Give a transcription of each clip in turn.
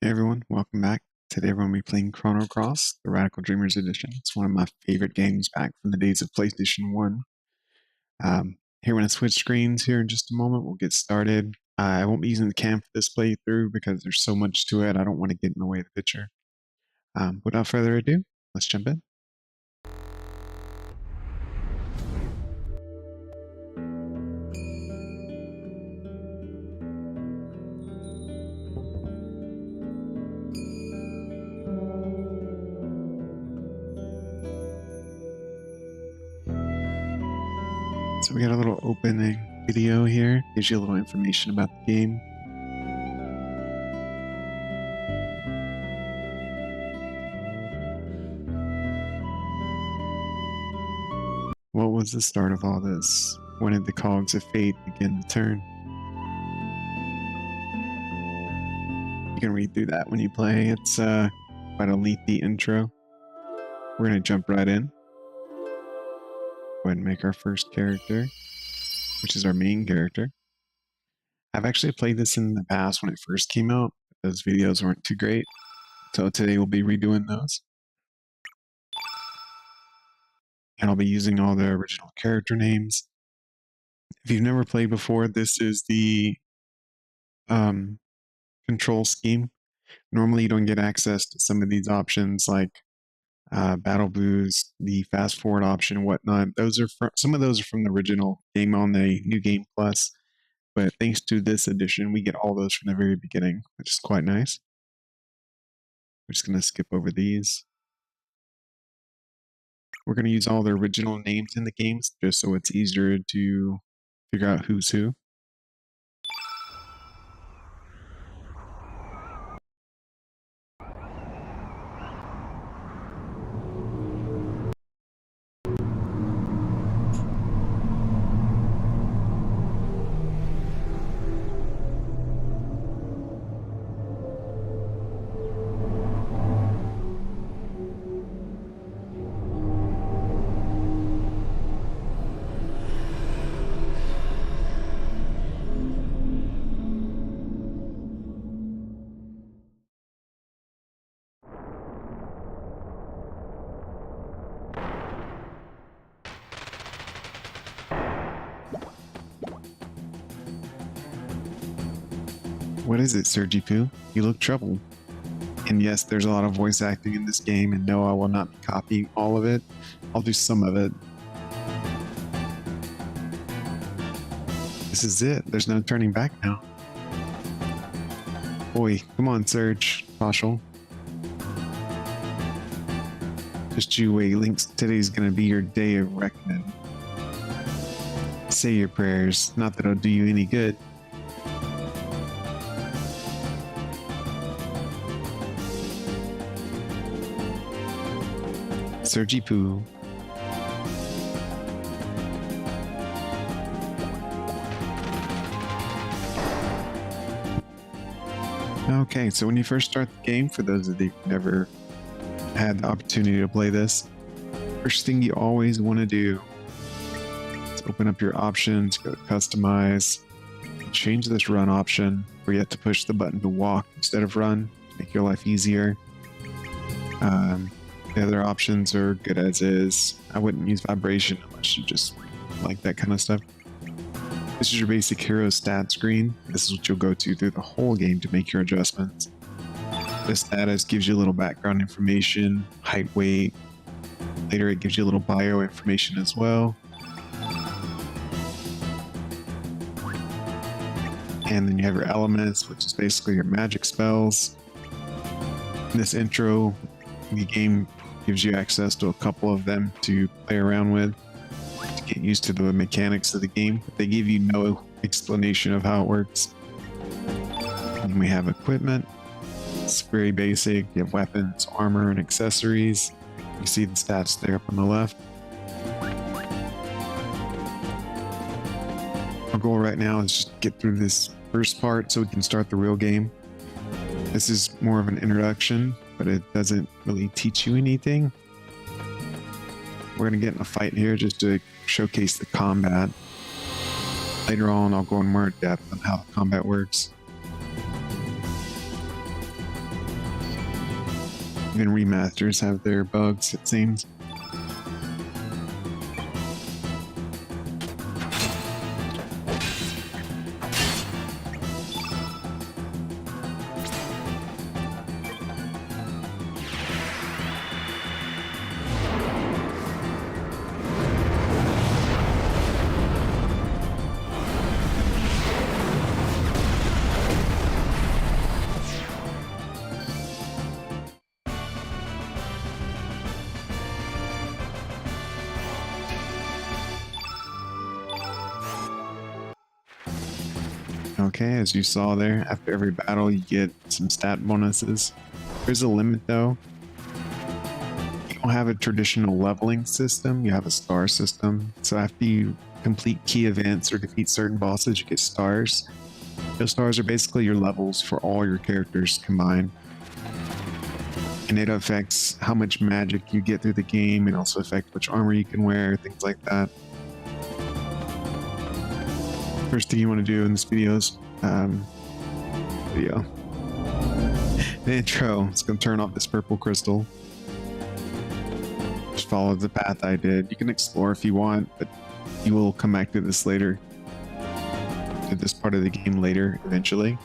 Hey everyone, welcome back. Today we're going to be playing Chrono Cross, the Radical Dreamers Edition. It's one of my favorite games back from the days of PlayStation 1. Here when I switch screens here in just a moment, we'll get started. I won't be using the cam for this playthrough because there's so much to it. I don't want to get in the way of the picture. Without further ado, let's jump in. So we got a little opening video here, gives you a little information about the game. What was the start of all this? When did the cogs of fate begin to turn? You can read through that when you play. It's quite a lengthy intro. We're going to jump right in. Go ahead and make our first character, which is our main character. I've actually played this in the past when it first came out. Those videos weren't too great. So today we'll be redoing those. And I'll be using all the original character names. If you've never played before, this is the control scheme. Normally you don't get access to some of these options like battle boost, the fast forward option, and whatnot. Some of those are from the original game on the New Game Plus, but thanks to this edition, we get all those from the very beginning, which is quite nice. We're just going to skip over these. We're going to use all the original names in the games just so it's easier to figure out who's who. What is it, Sergi Poo? You look troubled. And yes, there's a lot of voice acting in this game, and no, I will not be copying all of it. I'll do some of it. This is it. There's no turning back now. Boy, come on, Serge. Marshall. Just you wait. Links, today's gonna be your day of reckoning. Say your prayers. Not that it'll do you any good. Sergi Poo. Okay, so when you first start the game, for those of you who've never had the opportunity to play this, first thing you always want to do is open up your options, go to customize, change this run option where you have to push the button to walk instead of run, make your life easier. The other options are good as is. I wouldn't use vibration unless you just like that kind of stuff. This is your basic hero stat screen. This is what you'll go to through the whole game to make your adjustments. The status gives you a little background information, height, weight. Later it gives you a little bio information as well. And then you have your elements, which is basically your magic spells. In this intro, the game gives you access to a couple of them to play around with to get used to the mechanics of the game. They give you no explanation of how it works. And we have equipment. It's very basic. You have weapons, armor, and accessories. You see the stats there up on the left. Our goal right now is just get through this first part so we can start the real game. This is more of an introduction, but it doesn't really teach you anything. We're going to get in a fight here just to showcase the combat. Later on, I'll go in more depth on how the combat works. Even remasters have their bugs, it seems. Okay, as you saw there, after every battle you get some stat bonuses. There's a limit though. You don't have a traditional leveling system, you have a star system. So after you complete key events or defeat certain bosses, you get stars. Those stars are basically your levels for all your characters combined. And it affects how much magic you get through the game, and also affects which armor you can wear, things like that. First thing you want to do in this video's the intro. It's going to turn off this purple crystal. Just follow the path I did. You can explore if you want, but you will come back to this later. To this part of the game later, eventually.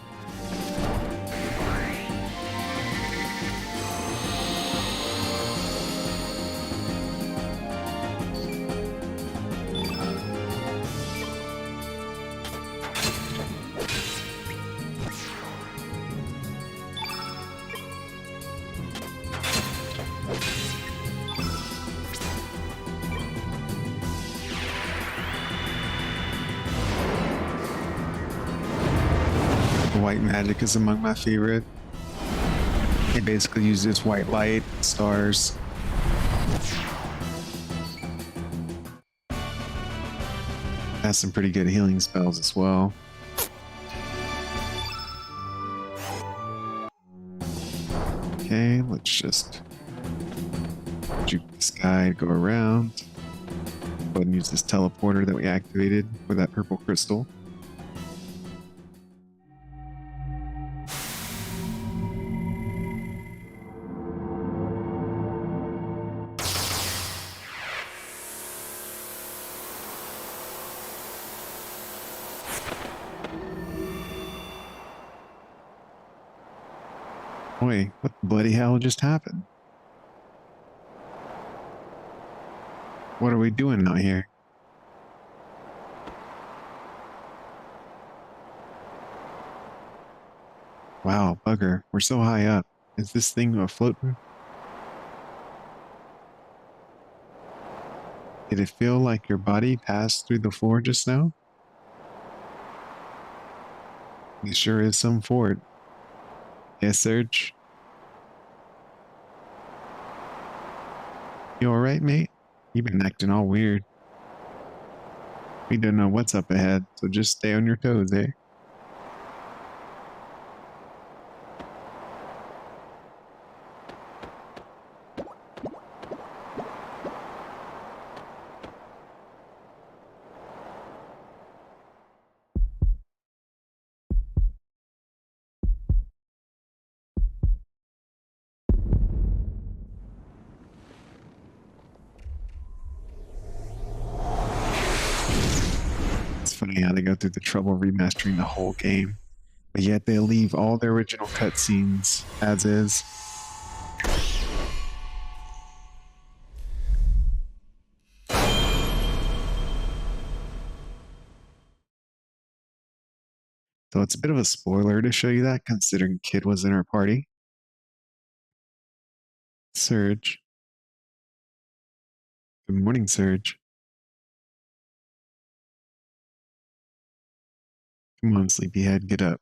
White magic is among my favorite. It basically uses white light, stars. Has some pretty good healing spells as well. Okay, let's just juke this guy to go around. Go ahead and use this teleporter that we activated with that purple crystal. Wait, what the bloody hell just happened? What are we doing out here? Wow, bugger, we're so high up. Is this thing floating? Did it feel like your body passed through the floor just now? It sure is some fort. Yes, Serge? You alright, mate? You've been acting all weird. We don't know what's up ahead, so just stay on your toes, eh? Funny how they go through the trouble of remastering the whole game, but yet they leave all the original cutscenes as is. So it's a bit of a spoiler to show you that, considering Kid was in our party. Surge. Good morning, Surge. Come on, sleepyhead, get up.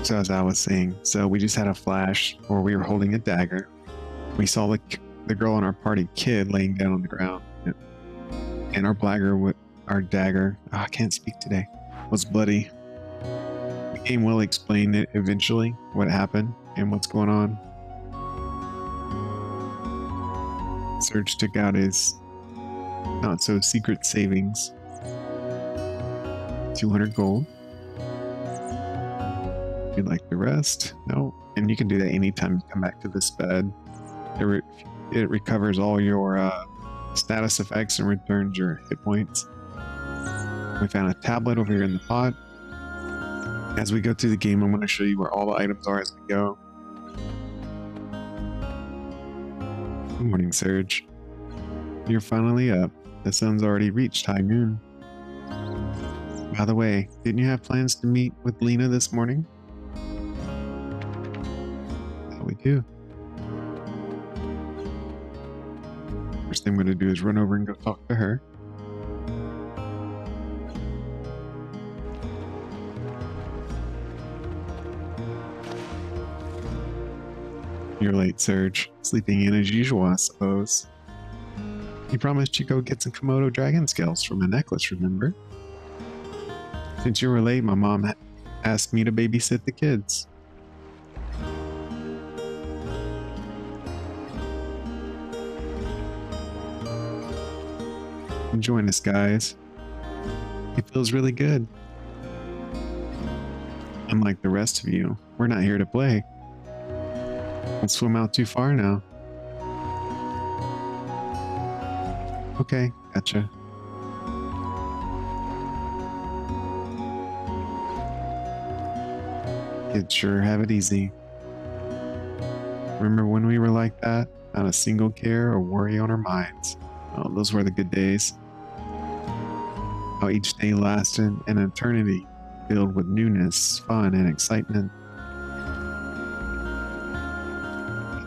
So as I was saying, so we just had a flash where we were holding a dagger. We saw the girl in our party, Kid, laying down on the ground, and our dagger, oh, I can't speak today, was bloody. The game will explain it eventually, what happened. and what's going on. Surge took out his not so secret savings. 200 gold. If you'd like the rest, no. And you can do that anytime you come back to this bed. It recovers all your status effects and returns your hit points. We found a tablet over here in the pot. As we go through the game, I'm going to show you where all the items are as we go. Good morning, Surge. You're finally up. The sun's already reached high noon. By the way, didn't you have plans to meet with Lena this morning? Yeah, we do. First thing I'm going to do is run over and go talk to her. You're late, Surge. Sleeping in as usual, I suppose. You promised you'd go get some Komodo dragon scales from a necklace, remember? Since you were late, my mom asked me to babysit the kids. Join us, guys. It feels really good. Unlike the rest of you, we're not here to play. Don't swim out too far now. Okay, gotcha. Kids sure have it easy. Remember when we were like that? Not a single care or worry on our minds. Oh, those were the good days. How each day lasted an eternity, filled with newness, fun, and excitement.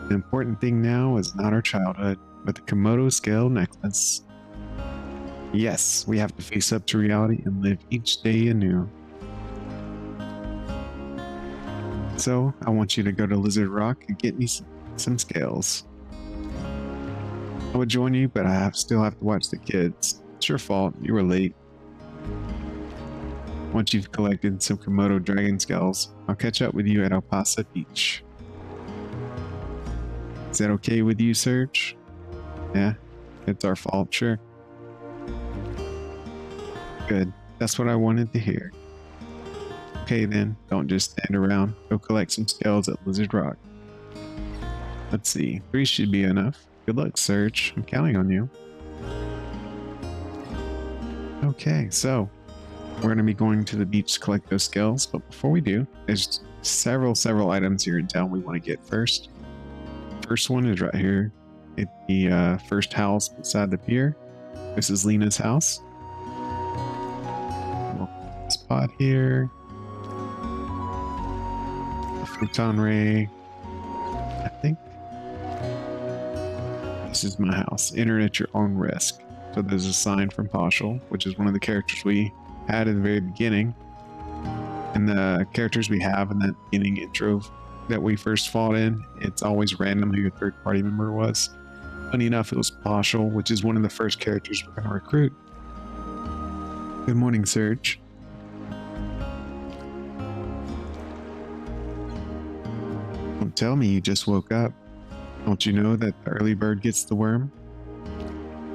The important thing now is not our childhood, but the Komodo scale necklace. Yes, we have to face up to reality and live each day anew. So, I want you to go to Lizard Rock and get me some scales. I would join you, but I still have to watch the kids. It's your fault, you were late. Once you've collected some Komodo dragon scales, I'll catch up with you at El Paso Beach. Is that okay with you, Surge? Yeah, it's our fault, sure. Good, that's what I wanted to hear. Okay then, don't just stand around. Go collect some scales at Lizard Rock. Let's see, 3 should be enough. Good luck, Surge. I'm counting on you. Okay, so we're going to be going to the beach to collect those scales, but before we do, there's several items here in town we want to get first. First one is right here at the first house beside the pier. This is Lena's house. Spot here. A futon ray. I think this is my house. Enter at your own risk. So there's a sign from Poshel, which is one of the characters we had at the very beginning. And the characters we have in that beginning intro that we first fought in, it's always random who your third party member was. Funny enough, it was Poshel, which is one of the first characters we're going to recruit. Good morning, Surge. Don't tell me you just woke up. Don't you know that the early bird gets the worm?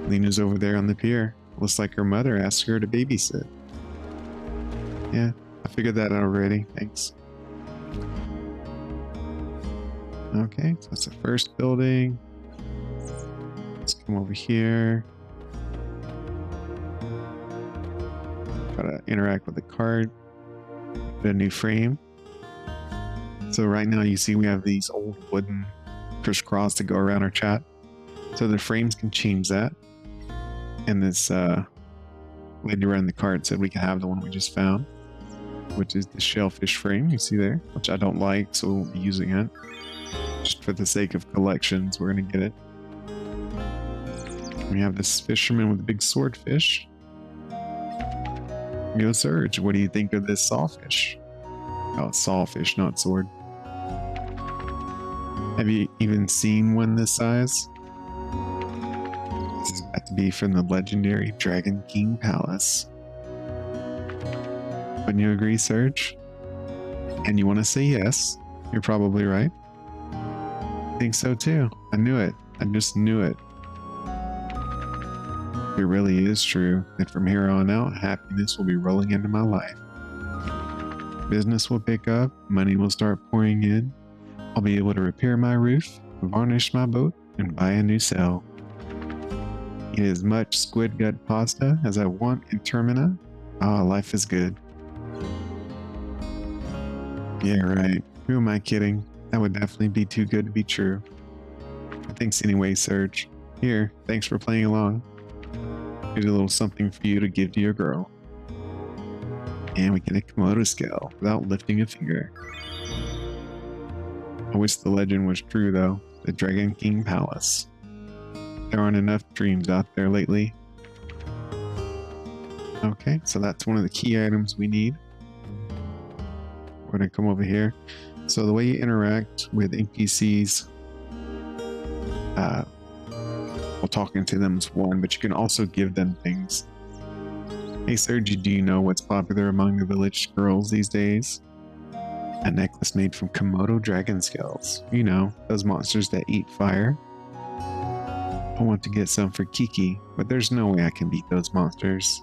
Lena's over there on the pier. Looks like her mother asked her to babysit. Yeah, I figured that out already. Thanks. Okay, so that's the first building. Let's come over here. Gotta interact with the card. Get a new frame. So right now you see we have these old wooden crisscross to go around our chat. So the frames can change that. And this lady around the card said we can have the one we just found, which is the shellfish frame you see there, which I don't like, so we won't be using it. Just for the sake of collections, we're going to get it. We have this fisherman with a big swordfish. Yo, Surge, what do you think of this sawfish? Oh, it's sawfish, not sword. Have you even seen one this size? This is about to be from the legendary Dragon King Palace. Wouldn't you agree, Surge? And you want to say yes? You're probably right. I think so too. I knew it. I just knew it. It really is true that from here on out, happiness will be rolling into my life. Business will pick up, money will start pouring in. I'll be able to repair my roof, varnish my boat, and buy a new sail. Eat as much squid gut pasta as I want in Termina. Ah, life is good. Yeah, right. Who am I kidding? That would definitely be too good to be true. Thanks anyway, Serge. Here, thanks for playing along. Here's a little something for you to give to your girl. And we get a Komodo scale without lifting a finger. I wish the legend was true though. The Dragon King Palace. There aren't enough dreams out there lately. Okay, so that's one of the key items we need. We're gonna come over here. So the way you interact with NPCs, well, talking to them is one, but you can also give them things. Hey Sergi, do you know what's popular among the village girls these days? A necklace made from Komodo dragon scales. You know, those monsters that eat fire. I want to get some for Kiki, but there's no way I can beat those monsters.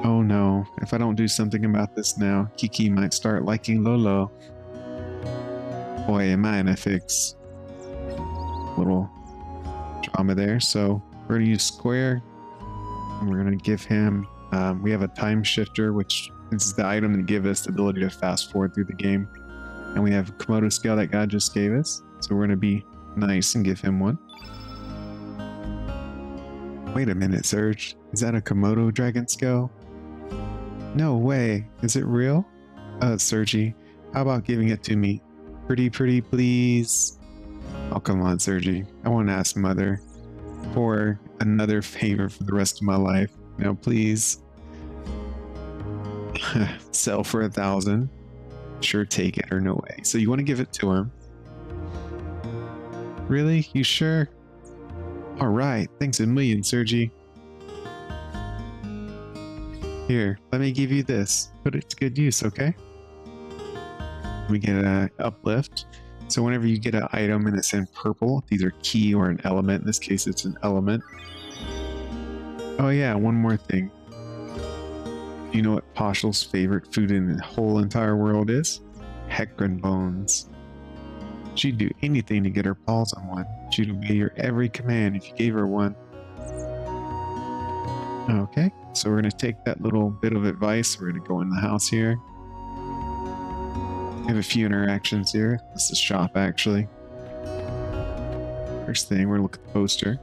Oh no, if I don't do something about this now, Kiki might start liking Lolo. Boy, am I in a fix. Little drama there. So we're going to use Square, and we're going to give him, we have a time shifter, which is the item to give us the ability to fast forward through the game. And we have a Komodo scale that God just gave us. So we're going to be nice and give him one. Wait a minute, Serge. Is that a Komodo dragon scale? No way. Is it real? Sergi, how about giving it to me? Pretty, please. Oh, come on, Sergi. I want to ask Mother for another favor for the rest of my life. Now, please. Sell for 1,000. Sure, take it or no way. So you want to give it to him? Really? You sure? All right. Thanks a million, Sergi. Here, let me give you this. Put it to good use, okay? We get an uplift. So whenever you get an item and it's in purple, it's either key or an element. In this case, it's an element. Oh yeah, one more thing. Do you know what Pashal's favorite food in the whole entire world is? Hecarim bones. She'd do anything to get her paws on one. She'd obey your every command if you gave her one. Okay, so we're going to take that little bit of advice. We're going to go in the house here. We have a few interactions here. This is shop, actually. First thing, we're going to look at the poster.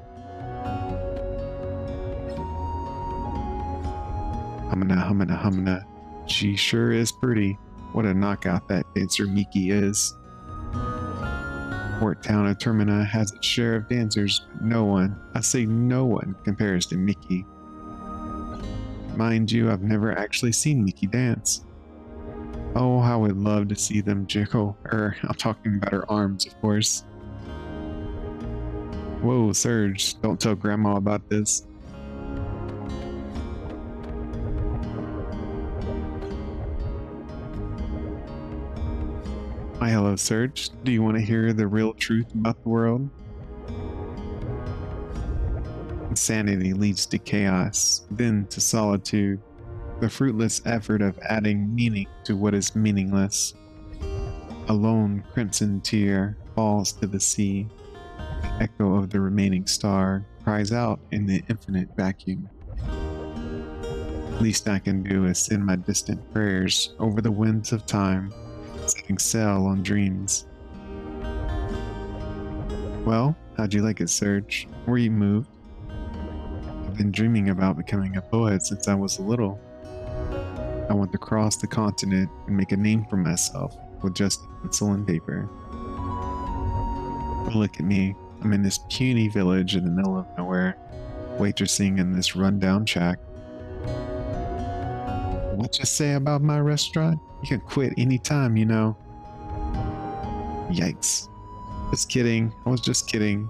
Humana. She sure is pretty. What a knockout that dancer Miki is. Port town of Termina has its share of dancers, but no one, I say no one, compares to Miki. Mind you, I've never actually seen Miki dance. Oh, how I would love to see them jiggle. I'm talking about her arms, of course. Whoa, Serge, don't tell Grandma about this. Hi, hello, Serge. Do you want to hear the real truth about the world? Insanity leads to chaos, then to solitude. The fruitless effort of adding meaning to what is meaningless. A lone crimson tear falls to the sea. The echo of the remaining star cries out in the infinite vacuum. Least I can do is send my distant prayers over the winds of time, setting sail on dreams. Well, how'd you like it, Serge? Were you moved? I've been dreaming about becoming a poet since I was little. I want to cross the continent and make a name for myself with just pencil and paper. But look at me. I'm in this puny village in the middle of nowhere, waitressing in this rundown shack. What you say about my restaurant? You can quit anytime, you know. Yikes. Just kidding. I was just kidding.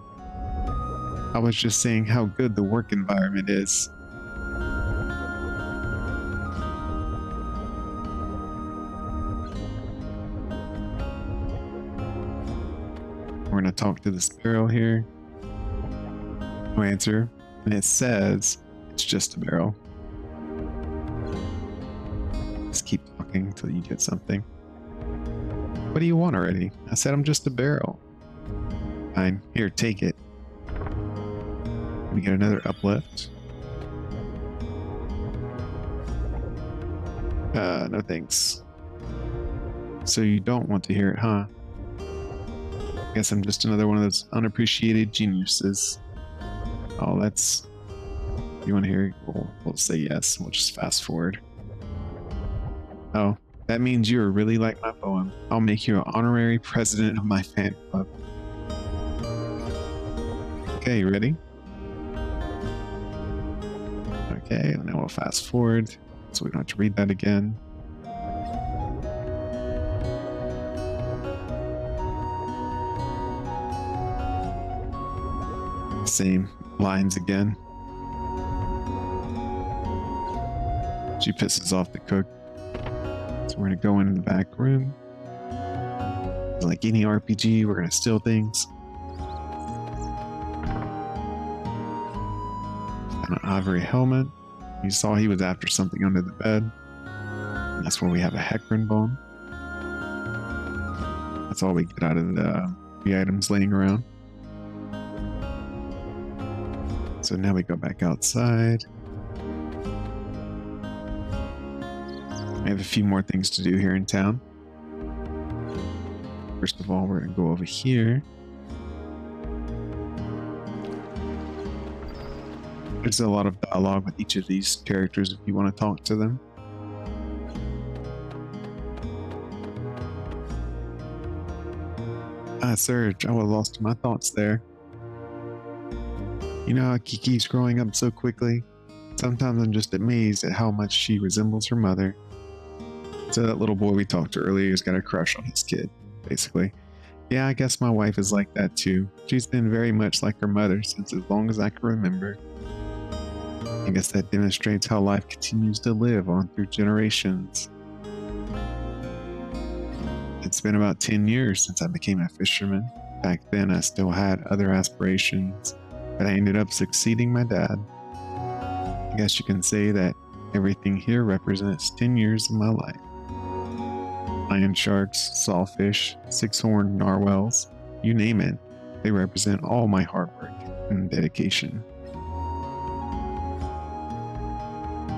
I was just saying how good the work environment is. We're going to talk to this barrel here. No answer. And it says it's just a barrel. Just keep talking until you get something. What do you want already? I said I'm just a barrel. Fine. Here, take it. We get another uplift. No thanks. So you don't want to hear it, huh? Guess I'm just another one of those unappreciated geniuses. Oh, that's... You want to hear it? We'll say yes. We'll just fast forward. Oh, that means you really like my poem. I'll make you an honorary president of my fan club. Okay, you ready? Okay, and now we'll fast forward so we don't have to read that again. Same lines again. She pisses off the cook. So we're gonna go into the back room. Like any RPG, we're gonna steal things. An ivory helmet. You saw he was after something under the bed. And that's where we have a Hecarim bone. That's all we get out of the items laying around. So now we go back outside. We have a few more things to do here in town. First of all, we're going to go over here. There's a lot of dialogue with each of these characters if you want to talk to them. Serge, I was lost in my thoughts there. You know how Kiki's growing up so quickly? Sometimes I'm just amazed at how much she resembles her mother. So that little boy we talked to earlier has got a crush on his kid, basically. Yeah, I guess my wife is like that too. She's been very much like her mother since as long as I can remember. I guess that demonstrates how life continues to live on through generations. It's been about 10 years since I became a fisherman. Back then I still had other aspirations, but I ended up succeeding my dad. I guess you can say that everything here represents 10 years of my life. Lion sharks, sawfish, six-horned narwhals, you name it, they represent all my hard work and dedication.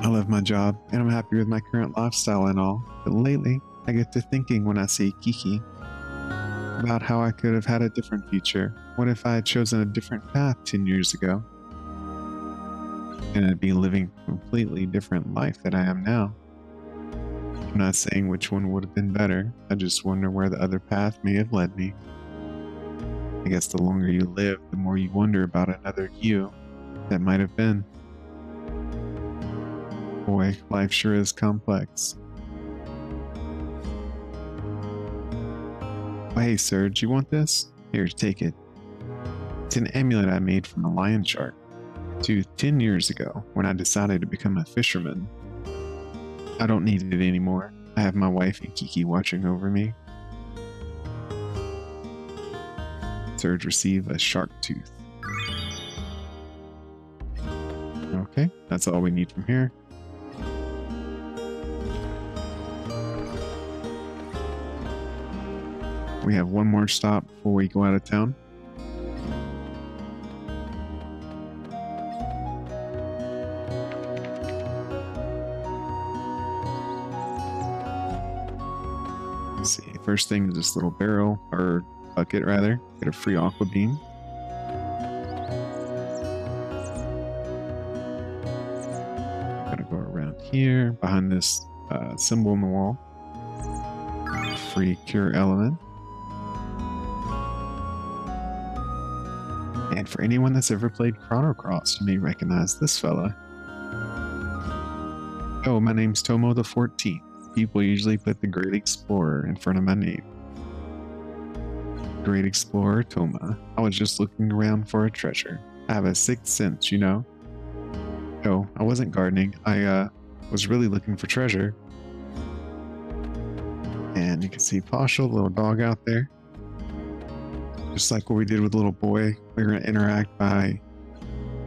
I love my job and I'm happy with my current lifestyle and all, but lately I get to thinking when I see Kiki about how I could have had a different future. What if I had chosen a different path 10 years ago? And I'd be living a completely different life than I am now. I'm not saying which one would have been better. I just wonder where the other path may have led me. I guess the longer you live, the more you wonder about another you that might have been. Boy, life sure is complex. Oh, hey, Serge, you want this? Here, take it. It's an amulet I made from a lion shark. To 10 years ago, when I decided to become a fisherman. I don't need it anymore. I have my wife and Kiki watching over me. Serge receive a shark tooth. Okay, that's all we need from here. We have one more stop before we go out of town. Let's see, first thing is this little barrel, or bucket rather. Get a free aqua beam. Gotta go around here, behind this symbol on the wall. Free cure element. And for anyone that's ever played Chrono, you may recognize this fella. Oh, my name's Tomo the 14th. People usually put the Great Explorer in front of my name. Great Explorer Toma. I was just looking around for a treasure. I have a sixth sense, you know. Oh, I wasn't gardening. I was really looking for treasure. And you can see Pasha, the little dog out there. just like what we did with the little boy, we're going to interact by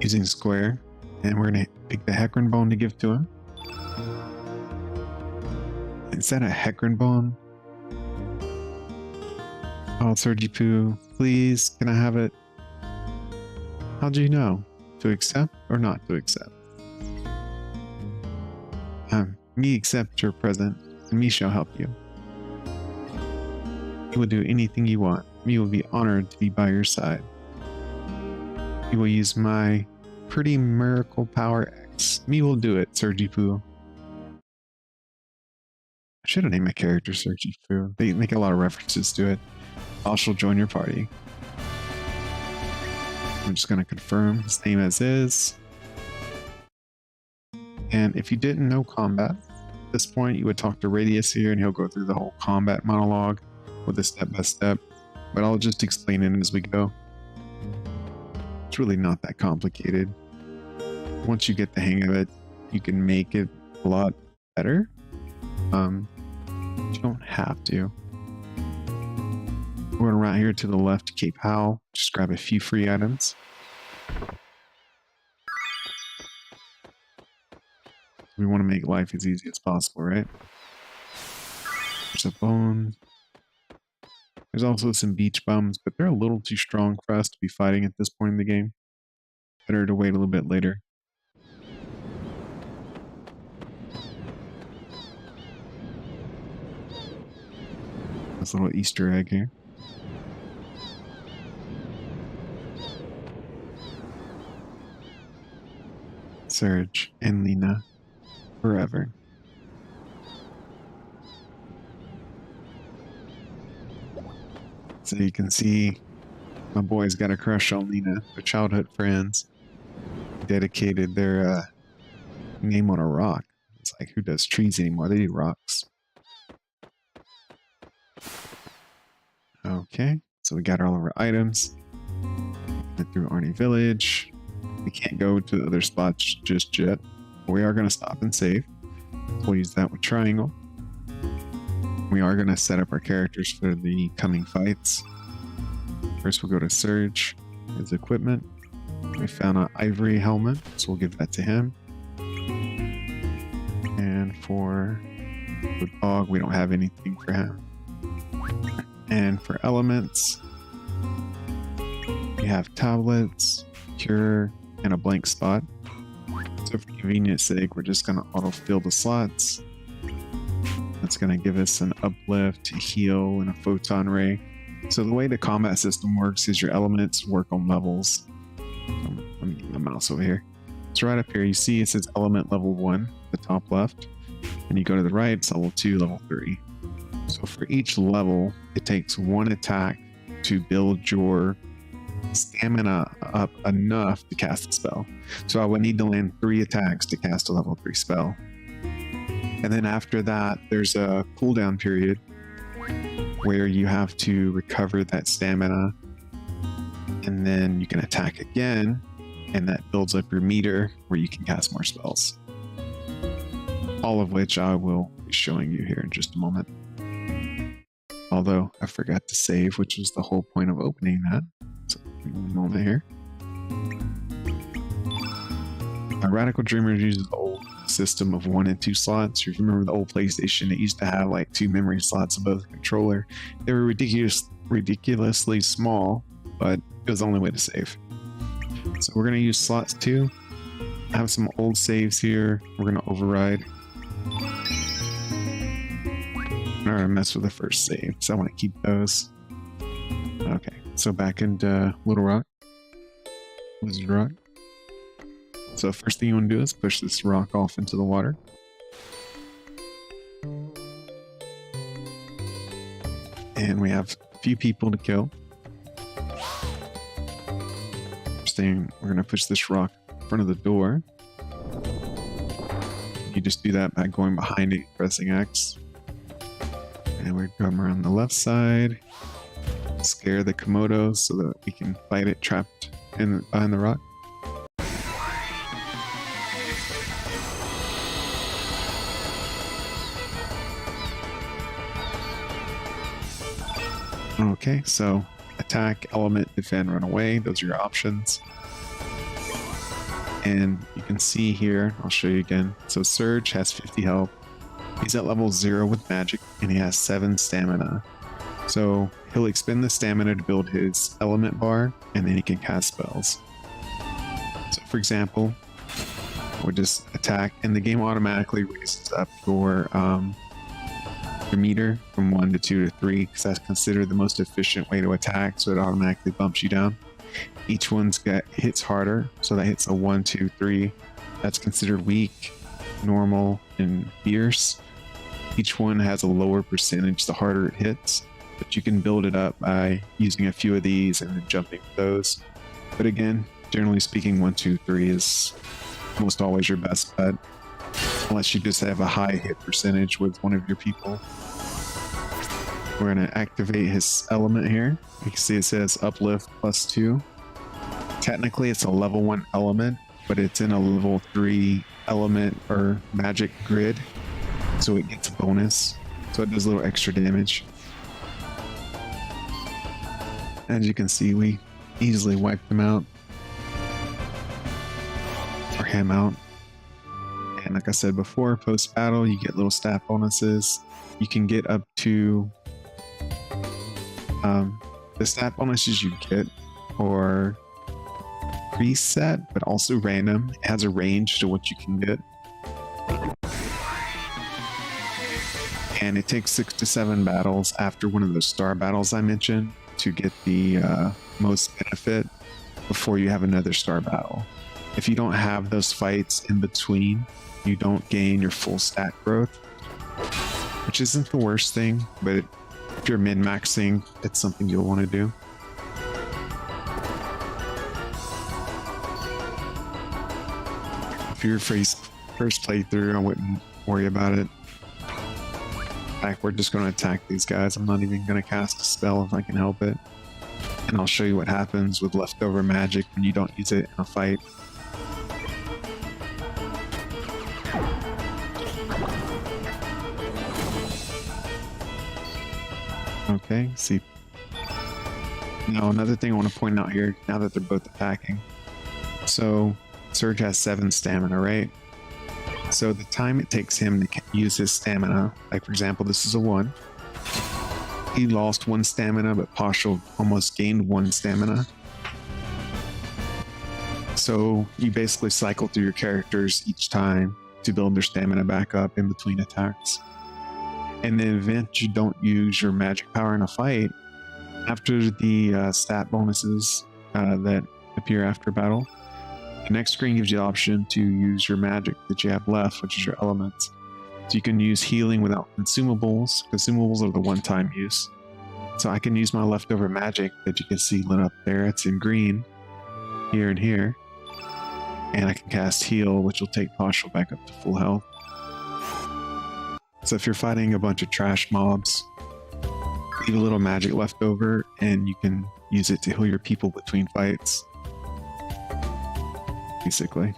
using square, and we're going to pick the Hecarim bone to give to him. Is that a Hecarim bone? Oh, Sergipu, please, can I have it? How'd you know? To accept or not to accept? Me accept your present, and me shall help you. You will do anything you want. Me will be honored to be by your side. You will use my pretty miracle power X. Me will do it, Sergipu. I should have named my character Sergipu. They make a lot of references to it. I shall join your party. I'm just going to confirm his name as is. And if you didn't know combat, at this point you would talk to Radius here and he'll go through the whole combat monologue with a step-by-step, but I'll just explain it as we go. It's really not that complicated. Once you get the hang of it, you can make it a lot better. You don't have to. We're going around here to the left to Cape Howell. Just grab a few free items. We want to make life as easy as possible, right? There's a bone. There's also some beach bums, but they're a little too strong for us to be fighting at this point in the game. Better to wait a little bit later. This little Easter egg here. Serge and Lena forever. So you can see my boys got a crush on Lena. They're childhood friends. Dedicated their name on a rock. It's like, who does trees anymore? They do rocks. Okay, so we got all of our items. Went through Arnie Village. We can't go to the other spots just yet. We are going to stop and save. So we'll use that with triangle. We are going to set up our characters for the coming fights. First we'll go to Surge, his equipment. We found an ivory helmet, so we'll give that to him. And for the dog, we don't have anything for him. And for elements, we have tablets, cure, and a blank spot. So for convenience sake, we're just going to auto-fill the slots. That's going to give us an uplift, a heal, and a photon ray. So the way the combat system works is your elements work on levels. Let me get my mouse over here. So right up here, you see it says element level 1, the top left. And you go to the right, it's level 2, level 3. So for each level, it takes one attack to build your stamina up enough to cast a spell. So I would need to land 3 attacks to cast a level 3 spell. And then after that, there's a cooldown period where you have to recover that stamina, and then you can attack again, and that builds up your meter where you can cast more spells. All of which I will be showing you here in just a moment. Although I forgot to save, which was the whole point of opening that. So one moment here. Radical Dreamers uses the old system of 1 and 2 slots. You remember the old PlayStation? It used to have like 2 memory slots above the controller. They were ridiculously small, but it was the only way to save. So we're going to use slots 2. I have some old saves here. We're going to override. I'm going to mess with the first save, so I want to keep those. Okay, so back into Little Rock. Wizard Rock. So first thing you want to do is push this rock off into the water. And we have a few people to kill. First thing, we're going to push this rock in front of the door. You just do that by going behind it, pressing X. And we're going around the left side. Scare the Komodo so that we can fight it trapped behind the rock. Okay, so attack, element, defend, run away. Those are your options. And you can see here, I'll show you again. So Surge has 50 health. He's at level 0 with magic, and he has 7 stamina. So he'll expend the stamina to build his element bar, and then he can cast spells. So for example, we'll just attack, and the game automatically raises up your meter from 1 to 2 to 3, because that's considered the most efficient way to attack, so it automatically bumps you down. Each one's hits harder, so that hits a 1, 2, 3. That's considered weak, normal, and fierce. Each one has a lower percentage the harder it hits, but you can build it up by using a few of these and then jumping those. But again, generally speaking, 1, 2, 3 is almost always your best bet, unless you just have a high hit percentage with one of your people. We're going to activate his element here. You can see it says uplift +2. Technically it's a level 1 element, but it's in a level 3 element or magic grid, so it gets a bonus, so it does a little extra damage. As you can see, we easily wiped him out, or him out. And like I said before, post battle you get little stat bonuses. You can get up to the stat bonuses you get are preset, but also random. It has a range to what you can get. And it takes 6 to 7 battles after one of those star battles I mentioned to get the most benefit before you have another star battle. If you don't have those fights in between, you don't gain your full stat growth, which isn't the worst thing, but if you're min-maxing, it's something you'll want to do. If you're first playthrough, I wouldn't worry about it. In fact, we're just going to attack these guys. I'm not even going to cast a spell if I can help it. And I'll show you what happens with leftover magic when you don't use it in a fight. Okay, see. Now another thing I want to point out here, now that they're both attacking. So Surge has 7 stamina, right? So the time it takes him to use his stamina, like for example, this is a 1. He lost 1 stamina, but Partial almost gained 1 stamina. So you basically cycle through your characters each time to build their stamina back up in between attacks. In the event you don't use your magic power in a fight, after the stat bonuses that appear after battle, the next screen gives you the option to use your magic that you have left, which is your elements. So you can use healing without consumables. Consumables are the one-time use. So I can use my leftover magic that you can see lit up there. It's in green, here and here. And I can cast heal, which will take Partial back up to full health. So if you're fighting a bunch of trash mobs, leave a little magic left over and you can use it to heal your people between fights. Basically.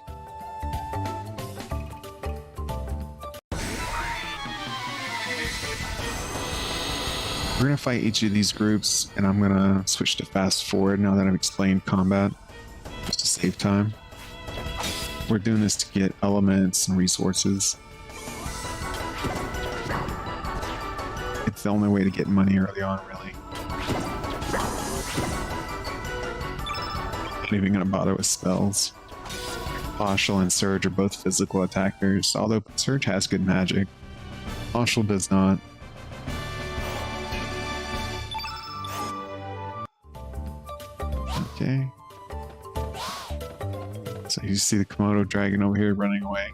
We're going to fight each of these groups, and I'm going to switch to fast forward now that I've explained combat, just to save time. We're doing this to get elements and resources. It's the only way to get money early on, really. Not even going to bother with spells. Partial and Surge are both physical attackers, although Surge has good magic. Partial does not. Okay. So you see the Komodo dragon over here running away.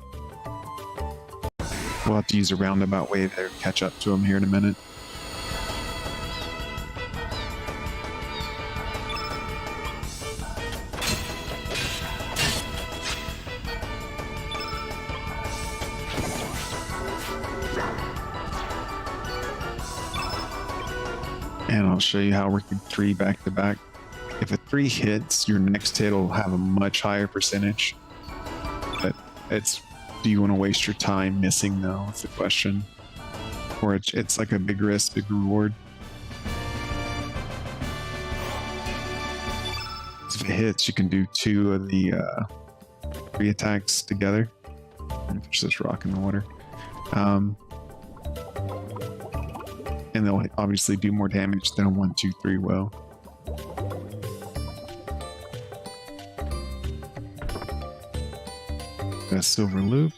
We'll have to use a roundabout way there to catch up to him here in a minute. And I'll show you how we're working 3 back to back. If a 3 hits, your next hit will have a much higher percentage. But do you want to waste your time missing though? That's the question. Or it's like a big risk, big reward. If it hits, you can do 2 of the 3 attacks together. And push this rock in the water. And they'll obviously do more damage than a 1, 2, 3 will. Got a silver loop.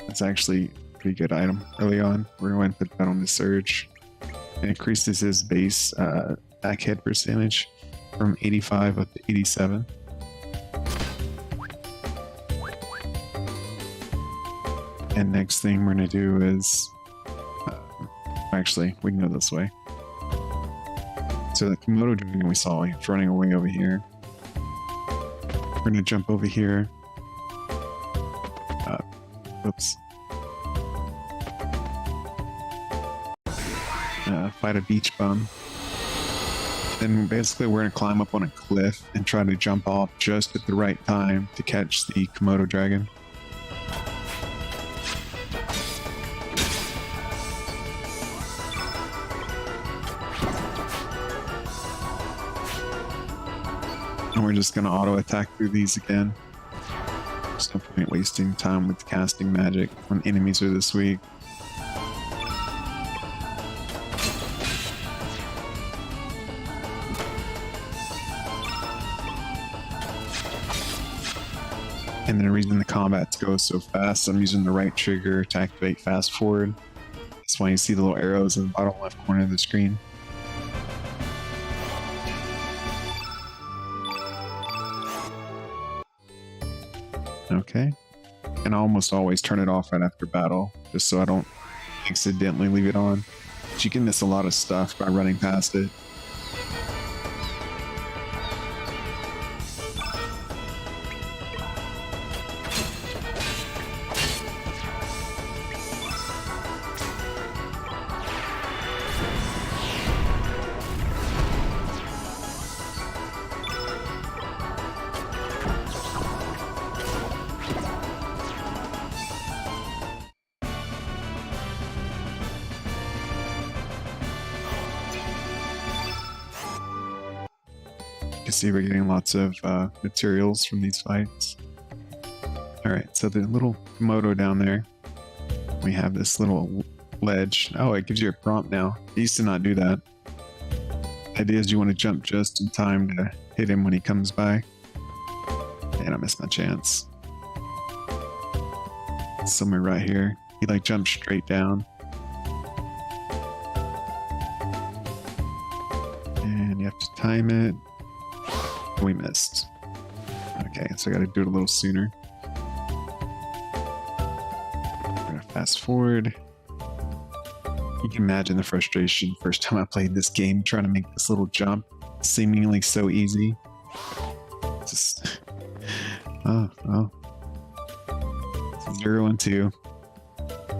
That's actually a pretty good item early on. We're going to put that on the surge. It increases his base attack hit percentage from 85 up to 87. And next thing we're going to do is actually, we can go this way. So the Komodo dragon we saw, he's running away over here. We're going to jump over here. Whoops. Fight a beach bum. Then basically we're going to climb up on a cliff and try to jump off just at the right time to catch the Komodo dragon. And we're just going to auto attack through these again. There's no point wasting time with casting magic when enemies are this weak. And the reason the combats go so fast, I'm using the right trigger to activate fast forward. That's why you see the little arrows in the bottom left corner of the screen. Okay. And I almost always turn it off right after battle, just so I don't accidentally leave it on. But you can miss a lot of stuff by running past it. You can see we're getting lots of materials from these fights. Alright, so the little Komodo down there, we have this little ledge. Oh, it gives you a prompt now. It used to not do that. The idea is you want to jump just in time to hit him when he comes by. And I missed my chance. Somewhere right here. He like jumps straight down. And you have to time it. We missed. Okay, so I gotta do it a little sooner. We're gonna fast forward. You can imagine the frustration first time I played this game trying to make this little jump seemingly so easy. Just oh. 0 and 2.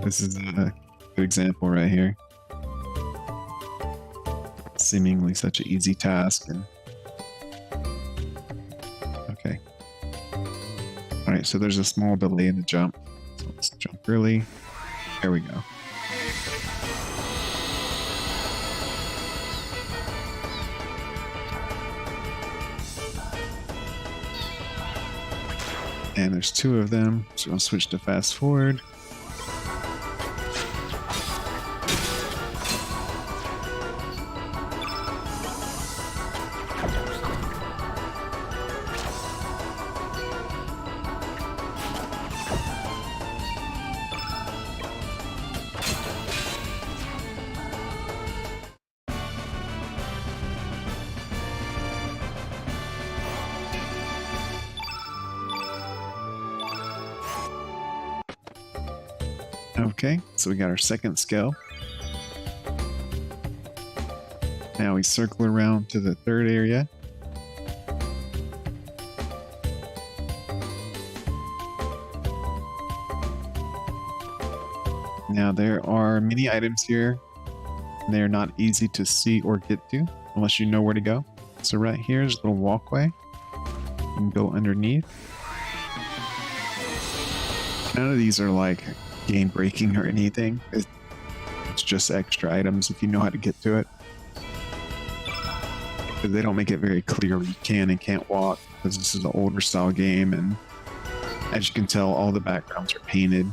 This is a good example right here. Seemingly such an easy task and okay. Alright, so there's a small delay in the jump. So let's jump early. There we go. And there's 2 of them, so I'll switch to fast forward. Okay, so we got our second skill. Now we circle around to the third area. Now there are many items here. They're not easy to see or get to unless you know where to go. So right here is a little walkway. You can go underneath. None of these are like game breaking or anything. It's just extra items if you know how to get to it. They don't make it very clear you can and can't walk, because this is an older style game, and as you can tell, all the backgrounds are painted.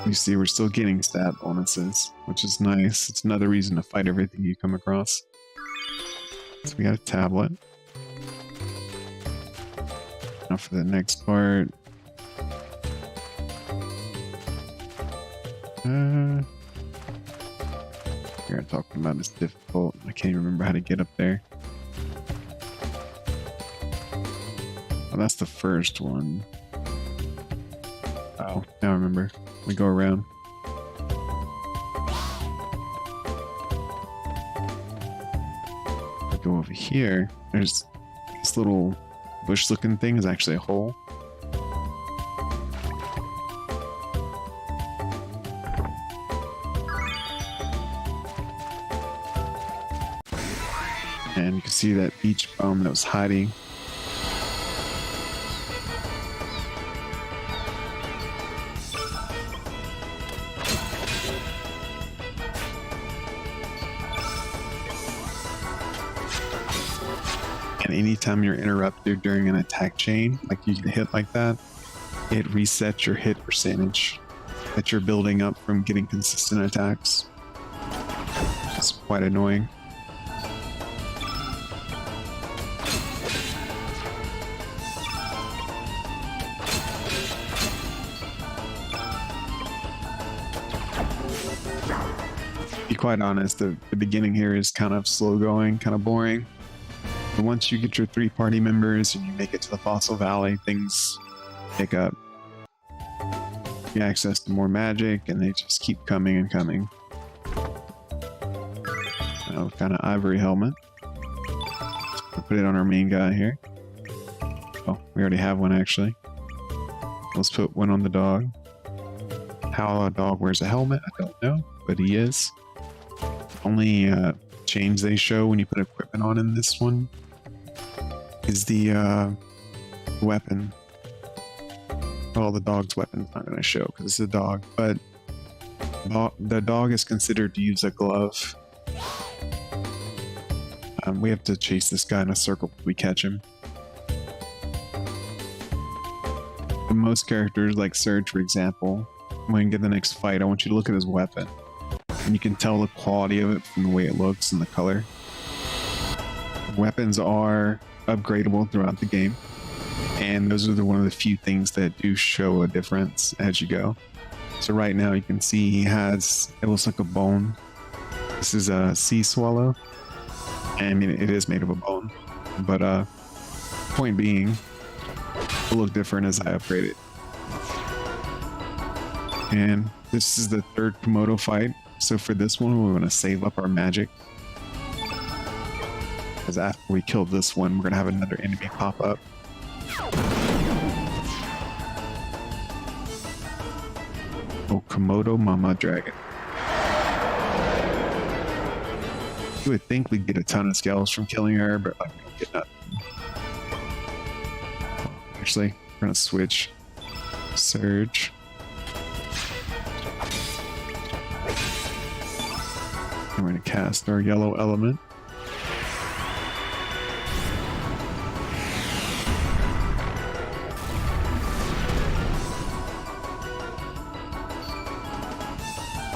You see, we're still getting stat bonuses, which is nice. It's another reason to fight everything you come across. So we got a tablet. Now for the next part. We're talking about it's difficult. I can't even remember how to get up there. Oh, that's the first one. Oh, now I remember. We go around. We go over here. There's this little bush looking thing is actually a hole. And you can see that beach bum that was hiding. And anytime you're interrupted during an attack chain, like you get hit like that, it resets your hit percentage that you're building up from getting consistent attacks. It's quite annoying. To be quite honest, the beginning here is kind of slow going, kind of boring. But once you get your 3 party members and you make it to the Fossil Valley, things pick up. You access to more magic, and they just keep coming and coming. So, kind of ivory helmet. We'll put it on our main guy here. Oh, we already have one actually. Let's put one on the dog. How a dog wears a helmet, I don't know, but he is. Only change they show when you put equipment on in this one is the weapon. Well, the dog's weapon's not going to show because it's a dog, but the dog is considered to use a glove. We have to chase this guy in a circle till we catch him. For most characters, like Surge for example, when you get the next fight, I want you to look at his weapon. And you can tell the quality of it from the way it looks and the color. Weapons are upgradable throughout the game, and those are one of the few things that do show a difference as you go. So right now you can see he has, it looks like a bone. This is a sea swallow. I mean, it is made of a bone, but point being, it will look different as I upgrade it. And this is the 3rd Komodo fight. So for this one, we want to save up our magic. Because after we kill this one, we're going to have another enemy pop up. Oh, Komodo Mama Dragon. You would think we'd get a ton of scales from killing her, but like, we don't get nothing. Actually, we're going to switch. Surge. We're going to cast our yellow element.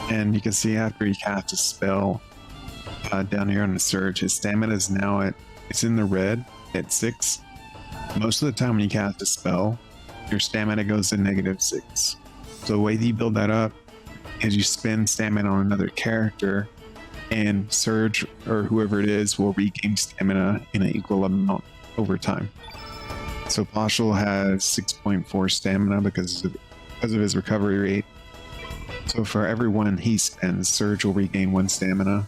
And you can see after he casts a spell down here on the Surge, his stamina is now it's in the red at 6. Most of the time when you cast a spell, your stamina goes to -6. So the way that you build that up is you spend stamina on another character, and Surge or whoever it is will regain stamina in an equal amount over time. So Pashal has 6.4 stamina because of his recovery rate. So for every one he spends, Surge will regain 1 stamina.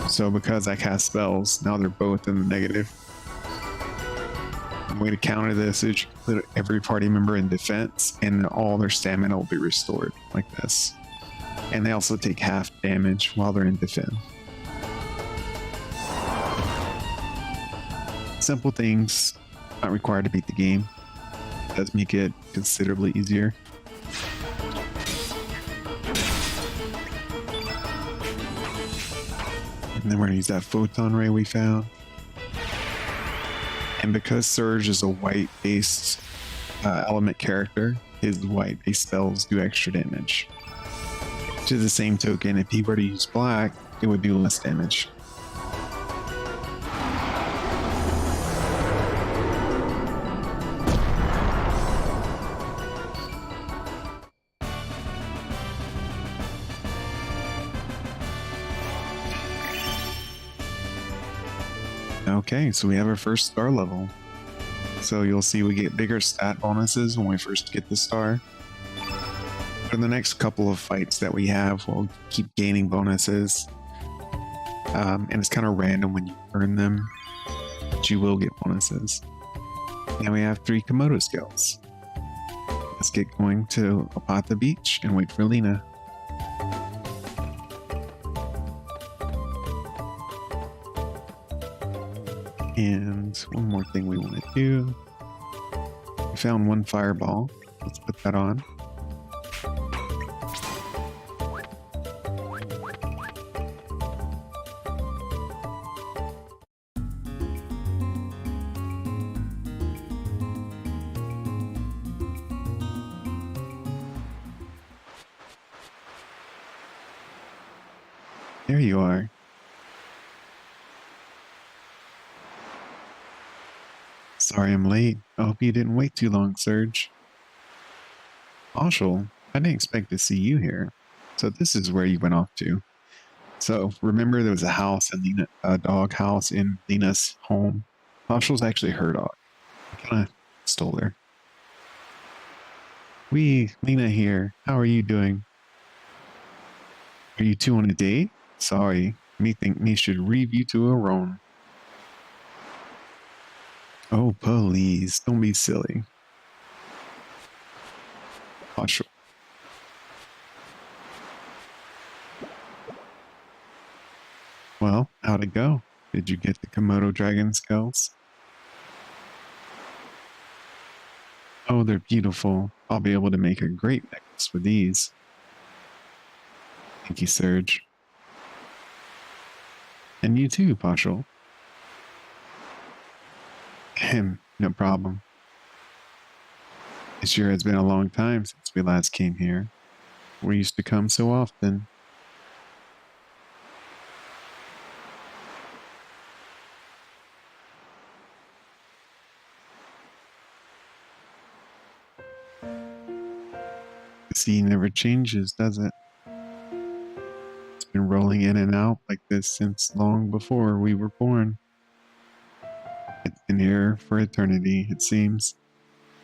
So because I cast spells, now they're both in the negative. way to counter this is you put every party member in defense and all their stamina will be restored like this. And they also take half damage while they're in defense. Simple things, not required to beat the game. It does make it considerably easier. And then we're gonna use that photon ray we found. And because Surge is a white-based element character, his white-based spells do extra damage. To the same token, if he were to use black, it would do less damage. Okay, so we have our first star level. So you'll see we get bigger stat bonuses when we first get the star. For the next couple of fights that we have, we'll keep gaining bonuses. And it's kind of random when you earn them, but you will get bonuses. Now we have 3 Komodo skills. Let's get going to Apata Beach and wait for Lena. And one more thing we want to do. We found 1 fireball. Let's put that on. There you are. Sorry I'm late. I hope you didn't wait too long, Surge. Marshall, I didn't expect to see you here. So this is where you went off to. So remember there was a house in Lena, a dog house in Lena's home. Marshall's actually her dog. I kind of stole her. Lena here. How are you doing? Are you two on a date? Sorry, me think me should leave you to a roam. Oh, please, don't be silly. Marshall. Well, how'd it go? Did you get the Komodo dragon skulls? Oh, they're beautiful. I'll be able to make a great necklace with these. Thank you, Surge. And you too, Marshall. No problem. It sure has been a long time since we last came here. We used to come so often. The sea never changes, does it? It's been rolling in and out like this since long before we were born. It's been here for eternity, it seems.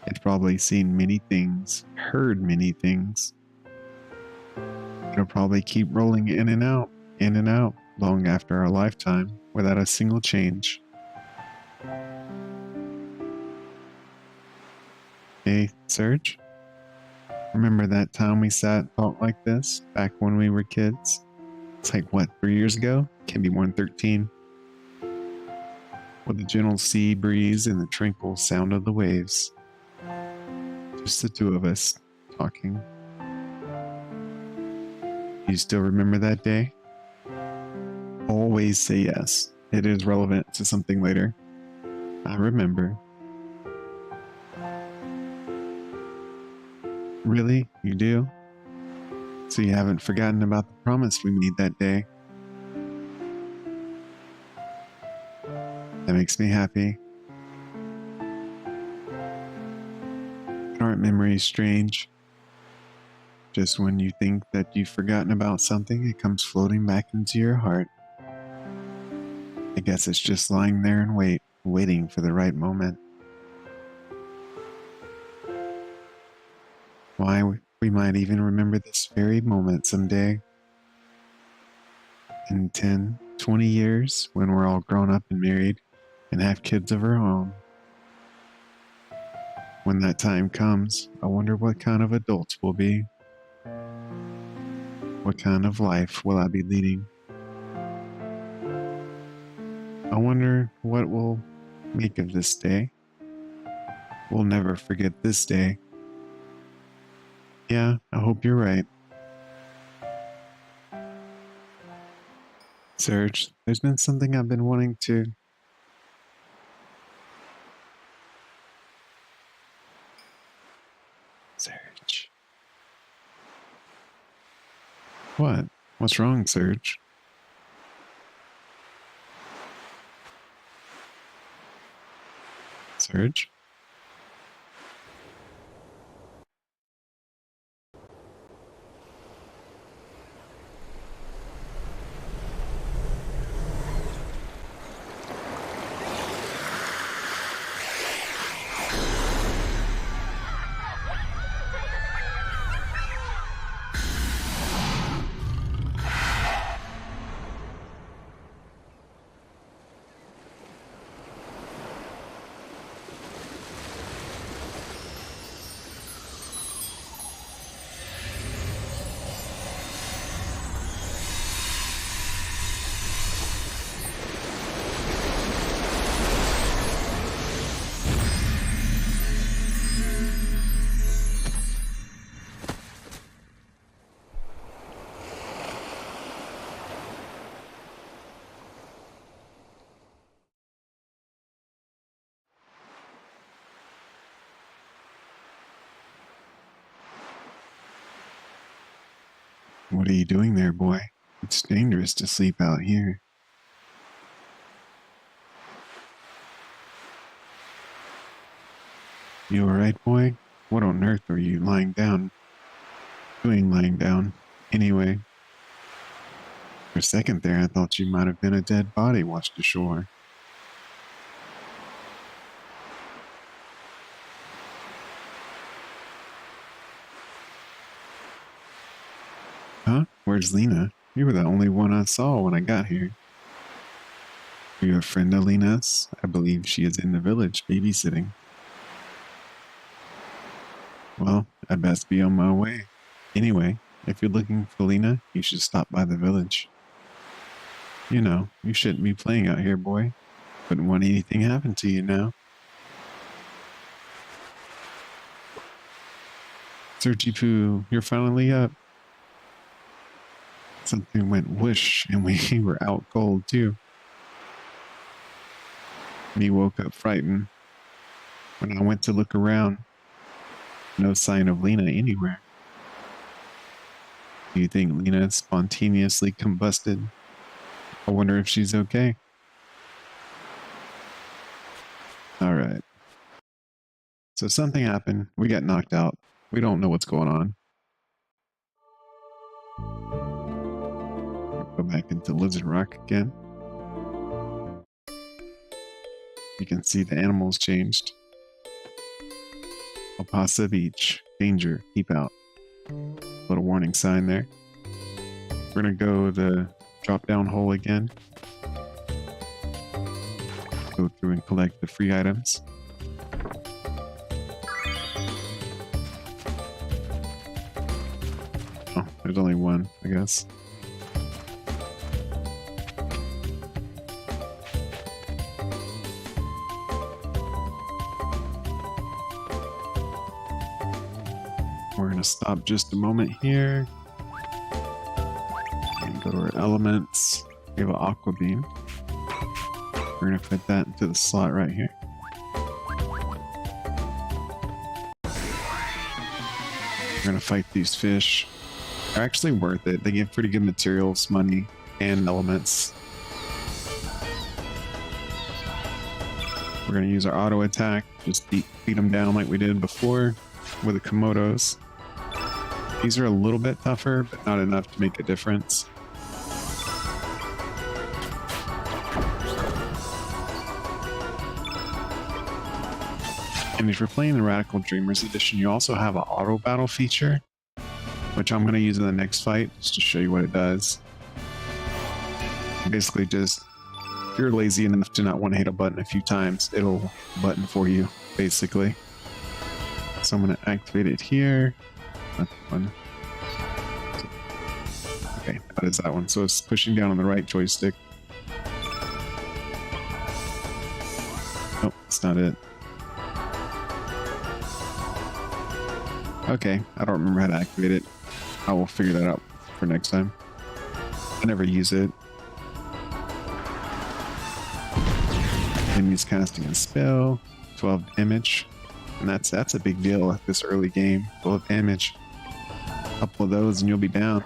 It's probably seen many things, heard many things. It'll probably keep rolling in and out, long after our lifetime, without a single change. Hey, Serge? Remember that time we sat and talked like this, back when we were kids? It's like, what, 3 years ago? Can't be more than 13. With the gentle sea breeze and the tranquil sound of the waves. Just the two of us talking. You still remember that day? Always say yes. It is relevant to something later. I remember. Really? You do? So you haven't forgotten about the promise we made that day? That makes me happy. Aren't memories strange? Just when you think that you've forgotten about something, it comes floating back into your heart. I guess it's just lying there and waiting for the right moment. Why, we might even remember this very moment someday. In 10, 20 years, when we're all grown up and married and have kids of our own. When that time comes, I wonder what kind of adults we'll be. What kind of life will I be leading? I wonder what we'll make of this day. We'll never forget this day. Yeah, I hope you're right. Serge, there's been something I've been wanting to... Serge. What? What's wrong, Serge? Serge? What are you doing there, boy? It's dangerous to sleep out here. You alright, boy? What on earth are you lying down? Lying down? Anyway. For a second there, I thought you might have been a dead body washed ashore. Huh? Where's Lena? You were the only one I saw when I got here. Are you a friend of Lena's? I believe she is in the village babysitting. Well, I'd best be on my way. Anyway, if you're looking for Lena, you should stop by the village. You know, you shouldn't be playing out here, boy. Wouldn't want anything happen to you now. Searchy Poo, you're finally up. Something went whoosh and we were out cold too. Me woke up frightened. When I went to look around, no sign of Lena anywhere. Do you think Lena spontaneously combusted? I wonder if she's okay. Alright. So something happened. We got knocked out. We don't know what's going on. Go back into Lizard Rock again. You can see the animals changed. El Paso Beach. Danger. Keep out. Little warning sign there. We're gonna go the drop down hole again. Go through and collect the free items. Oh, there's only one, I guess. We're going to stop just a moment here and go to our elements. We have an aqua beam. We're going to fit that into the slot right here. We're going to fight these fish. They're actually worth it. They give pretty good materials, money, and elements. We're going to use our auto attack. Just beat them down like we did before with the Komodos. These are a little bit tougher, but not enough to make a difference. And if you're playing the Radical Dreamers Edition, you also have an auto battle feature, which I'm going to use in the next fight, just to show you what it does. Basically just, if you're lazy enough to not want to hit a button a few times, it'll button for you, basically. So I'm going to activate it here. Not that one. Okay, that is that one. So it's pushing down on the right joystick. Nope, that's not it. Okay, I don't remember how to activate it. I will figure that out for next time. I never use it. Enemies casting a spell, 12 damage, and that's a big deal at this early game. 12 damage, a couple of those, and you'll be down.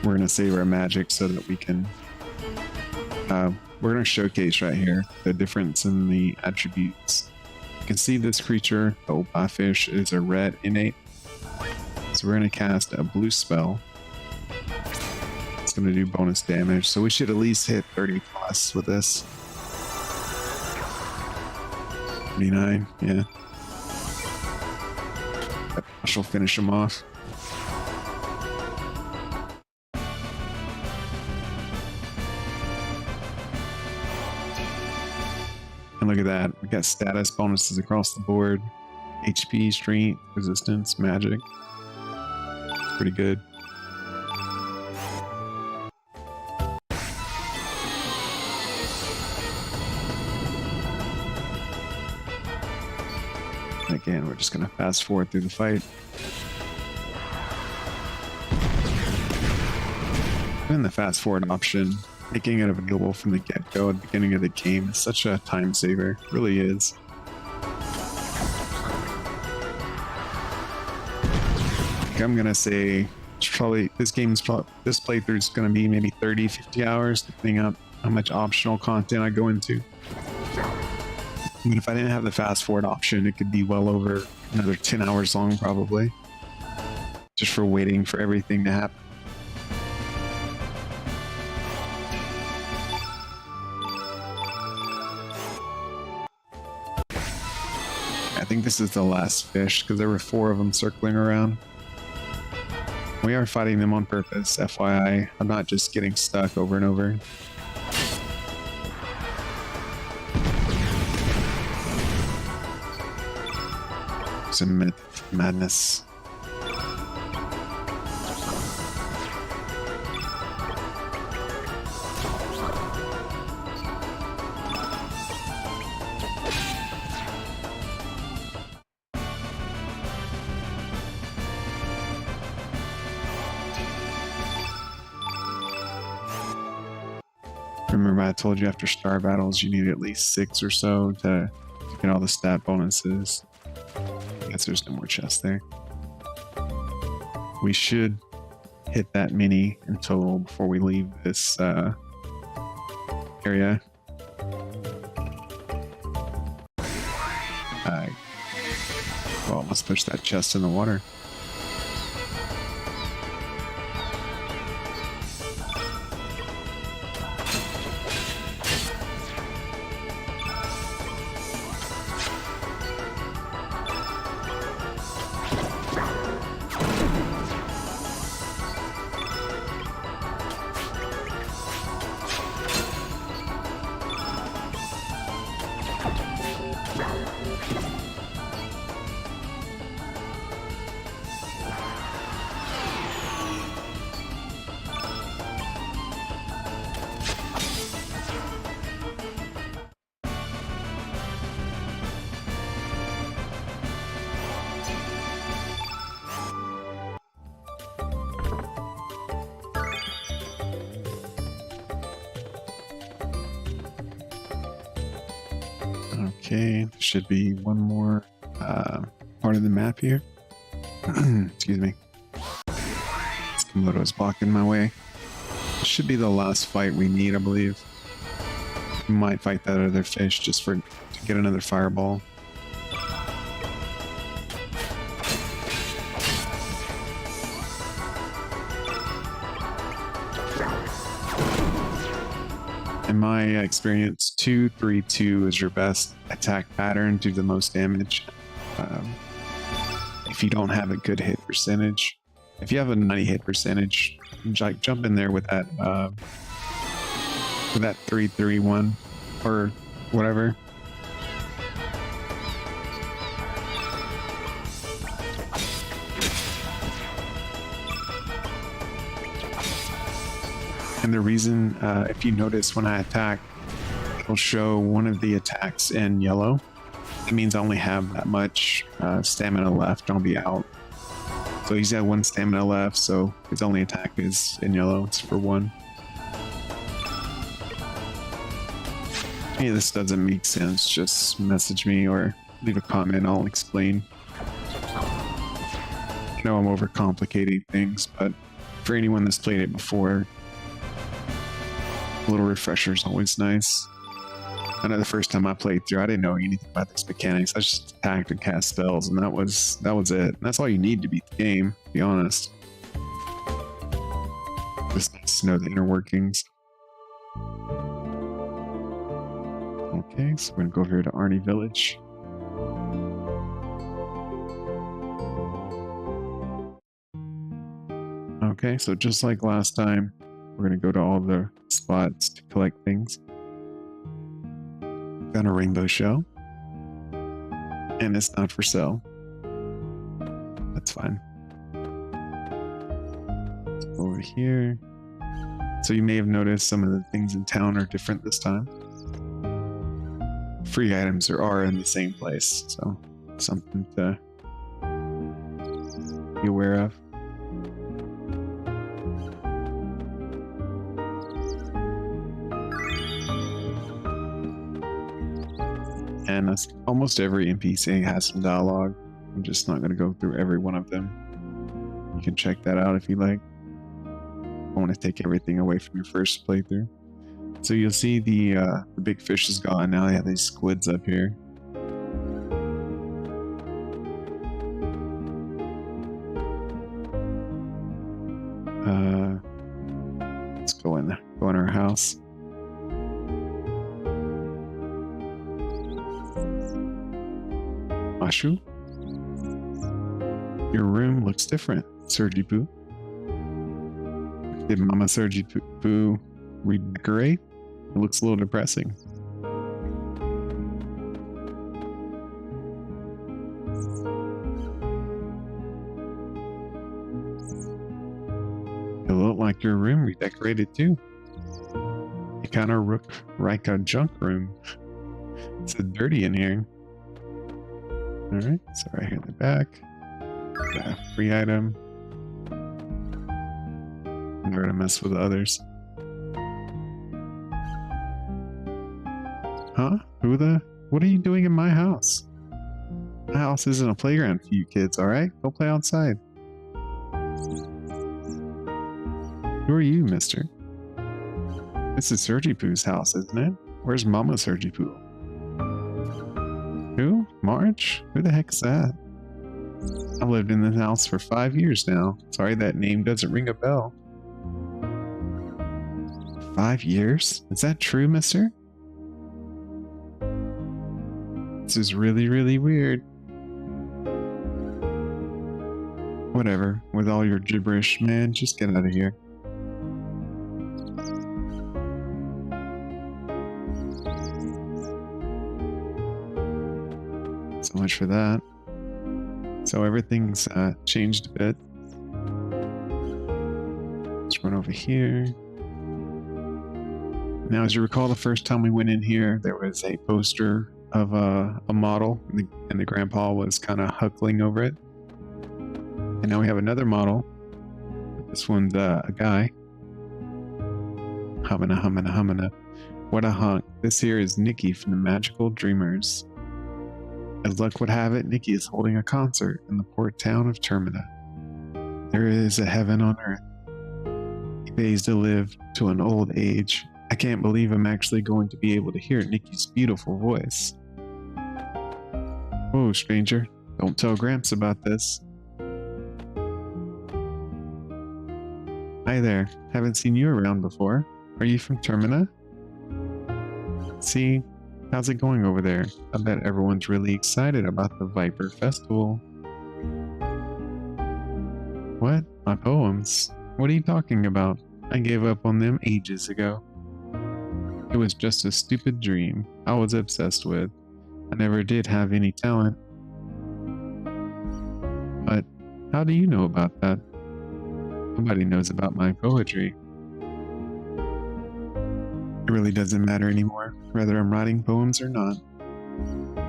We're gonna save our magic so that we can. We're gonna showcase right here the difference in the attributes. You can see this creature, the Opa fish, is a red innate. So we're gonna cast a blue spell. It's going to do bonus damage, so we should at least hit 30 plus with this. 39, yeah. I shall finish him off. And look at that, we got status bonuses across the board. HP, strength, resistance, magic. It's pretty good. Again, we're just going to fast forward through the fight. And the fast forward option, making it available from the get-go at the beginning of the game is such a time saver. It really is. I'm going to say it's probably, this playthrough is going to be maybe 30, 50 hours, depending on how much optional content I go into. But if I didn't have the fast forward option, it could be well over another 10 hours long, probably. Just for waiting for everything to happen. I think this is the last fish, because there were 4 of them circling around. We are fighting them on purpose, FYI. I'm not just getting stuck over and over. Some madness. Remember, I told you after star battles you need at least 6 or so to get all the stat bonuses. I guess there's no more chests there. We should hit that many in total before we leave this area. Well, let's push that chest in the water. Okay, there should be one more part of the map here. Excuse me. Komodo is blocking my way. This should be the last fight we need, I believe. We might fight that other fish just to get another fireball. In my experience, 2-3-2 is your best attack pattern to do the most damage. If you don't have a good hit percentage, if you have a 90 hit percentage, jump in there with that 3-3-1 or whatever. And the reason, if you notice when I attack, it'll show one of the attacks in yellow. It means I only have that much stamina left. I'll be out. So he's got 1 stamina left, so his only attack is in yellow. It's for 1. Hey, this doesn't make sense. Just message me or leave a comment. I'll explain. I know I'm overcomplicating things, but for anyone that's played it before, a little refresher is always nice. I know the first time I played through, I didn't know anything about these mechanics. I just attacked and cast spells, and that was it. And that's all you need to beat the game, to be honest. Just nice to know the inner workings. Okay, so we're gonna go over here to Arnie Village. Okay, so just like last time, we're gonna go to all the spots to collect things. Got a rainbow shell, and it's not for sale. That's fine. Over here. So you may have noticed some of the things in town are different this time. Free items are in the same place, so something to be aware of. And almost every NPC has some dialogue. I'm just not going to go through every one of them. You can check that out if you like. I want to take everything away from your first playthrough. So you'll see the big fish is gone. Now they have these squids up here. Let's go in our house. Ashu, your room looks different, Sergi Poo. Did Mama Sergi Poo redecorate? It looks a little depressing. It looked like your room redecorated too. You kind of look like a junk room. It's dirty in here. Alright, so right here in the back. Free item. I'm never gonna mess with the others. Huh? What are you doing in my house? My house isn't a playground for you kids, alright? Go play outside. Who are you, mister? This is Sergi Poo's house, isn't it? Where's Mama Sergi Poo? Who? Marge? Who the heck is that? I've lived in this house for 5 years now. Sorry, that name doesn't ring a bell. 5 years? Is that true, mister? This is really, really weird. Whatever. With all your gibberish, man, just get out of here. So much for that. So everything's changed a bit. Let's run over here. Now, as you recall, the first time we went in here, there was a poster of a model, and the grandpa was kind of huckling over it. And now we have another model. This one's a guy. Humana, humana, humana. What a hunk. This here is Nikki from the Magical Dreamers. As luck would have it, Nikki is holding a concert in the port town of Termina. There is a heaven on earth. He pays to live to an old age. I can't believe I'm actually going to be able to hear Nikki's beautiful voice. Whoa, stranger. Don't tell Gramps about this. Hi there. Haven't seen you around before. Are you from Termina? See? How's it going over there? I bet everyone's really excited about the Viper Festival. What? My poems? What are you talking about? I gave up on them ages ago. It was just a stupid dream I was obsessed with. I never did have any talent. But how do you know about that? Nobody knows about my poetry. It really doesn't matter anymore, whether I'm writing poems or not.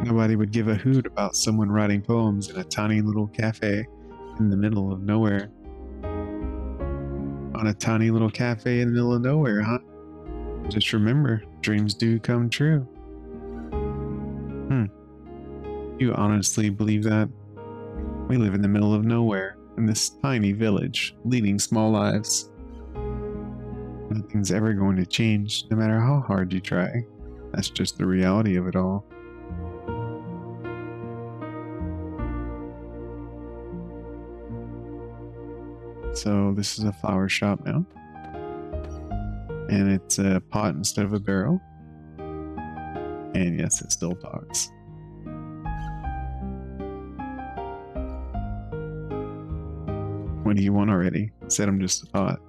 Nobody would give a hoot about someone writing poems in a tiny little cafe in the middle of nowhere. On a tiny little cafe in the middle of nowhere, huh? Just remember, dreams do come true. You honestly believe that? We live in the middle of nowhere, in this tiny village, leading small lives. Nothing's ever going to change, no matter how hard you try. That's just the reality of it all. So this is a flower shop now. And it's a pot instead of a barrel. And yes, it still talks. What do you want already? I said I'm just a pot.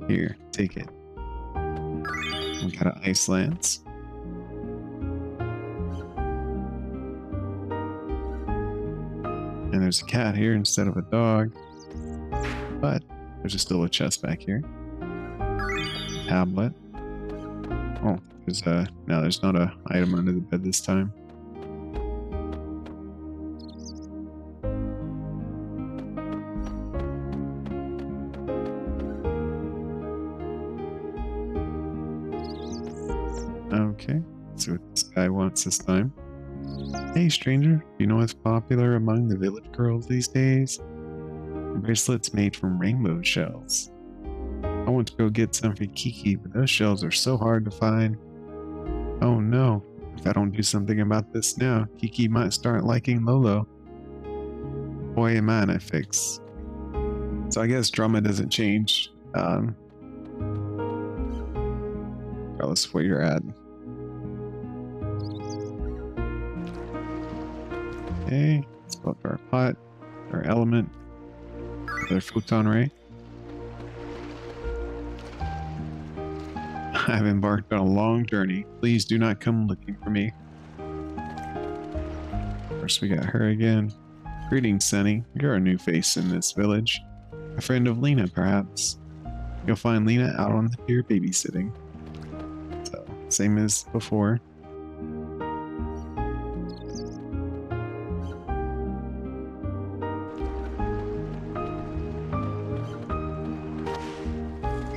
Here, take it. We got an ice lance. And there's a cat here instead of a dog. But there's still a chest back here. Tablet. Oh, no, there's not an item under the bed this time. Okay, let's see what this guy wants this time. Hey stranger, do you know what's popular among the village girls these days? Bracelets made from rainbow shells. I want to go get some for Kiki, but those shells are so hard to find. Oh no, if I don't do something about this now, Kiki might start liking Lolo. Boy, am I in a fix. So I guess drama doesn't change, regardless of where you're at. Okay, let's go up to our pot, our element, another photon ray. I've embarked on a long journey. Please do not come looking for me. First we got her again. Greetings, Sunny. You're a new face in this village. A friend of Lena, perhaps. You'll find Lena out on the pier babysitting. So, same as before.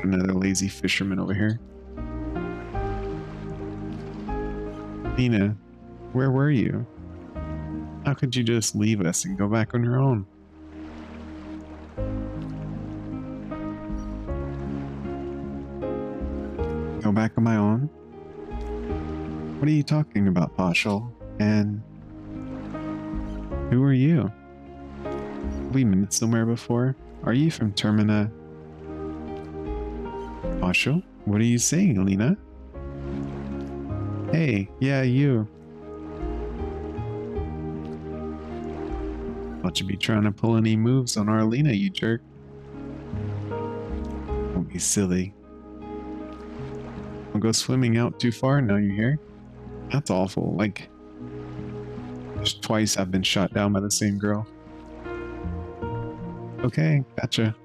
Another lazy fisherman over here. Lena, where were you? How could you just leave us and go back on your own? Go back on my own? What are you talking about, Pashal? And who are you? Have we met somewhere before? Are you from Termina? Pashal? What are you saying, Lena? Hey, yeah, you. Thought you'd be trying to pull any moves on our Lena, you jerk. Don't be silly. Don't go swimming out too far now, you hear? That's awful. Like, just twice I've been shot down by the same girl. Okay, gotcha.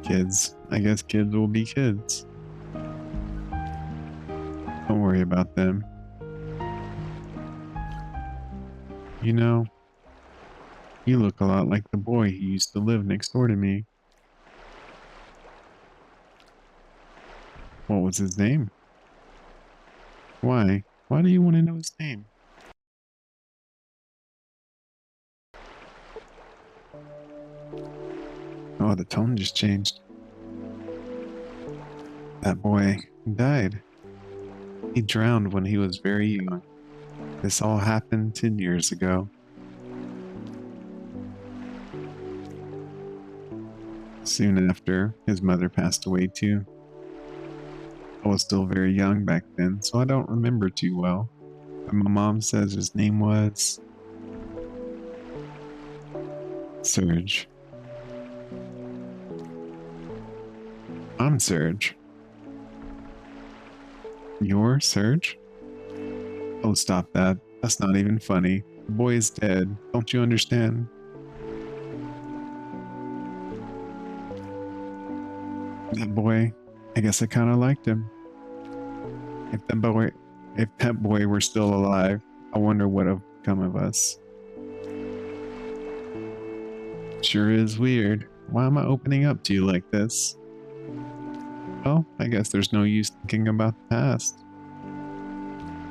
Kids. I guess kids will be kids. Don't worry about them. You know, you look a lot like the boy who used to live next door to me. What was his name? Why? Why do you want to know his name? Oh, the tone just changed. That boy died. He drowned when he was very young. This all happened 10 years ago. Soon after, his mother passed away too. I was still very young back then, so I don't remember too well. But my mom says his name was Serge. I'm Serge. You're Serge? Oh, stop that. That's not even funny. The boy is dead. Don't you understand? That boy, I guess I kind of liked him. If that boy were still alive, I wonder what would have come of us. Sure is weird. Why am I opening up to you like this? Well, I guess there's no use thinking about the past.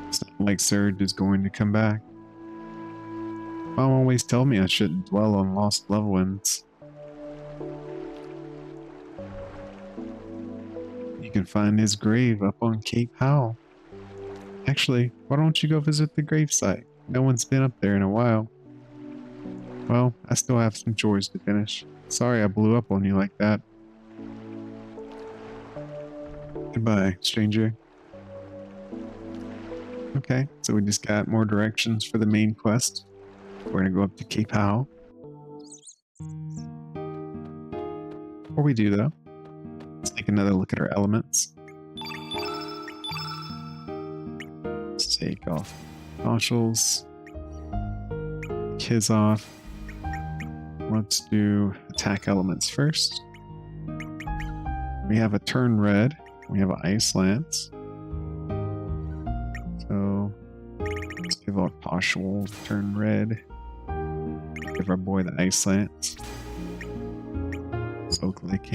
It's not like Surge is going to come back. Mom always told me I shouldn't dwell on lost loved ones. You can find his grave up on Cape Howe. Actually, why don't you go visit the gravesite? No one's been up there in a while. Well, I still have some chores to finish. Sorry I blew up on you like that. Goodbye, stranger. Okay, so we just got more directions for the main quest. We're gonna go up to Cape Howe. Before we do though, let's take another look at our elements. Let's take off nostrils. Kids off. Let's do attack elements first. We have a turn red. We have an ice lance. So let's give our partial turn red. Give our boy the ice lance. So click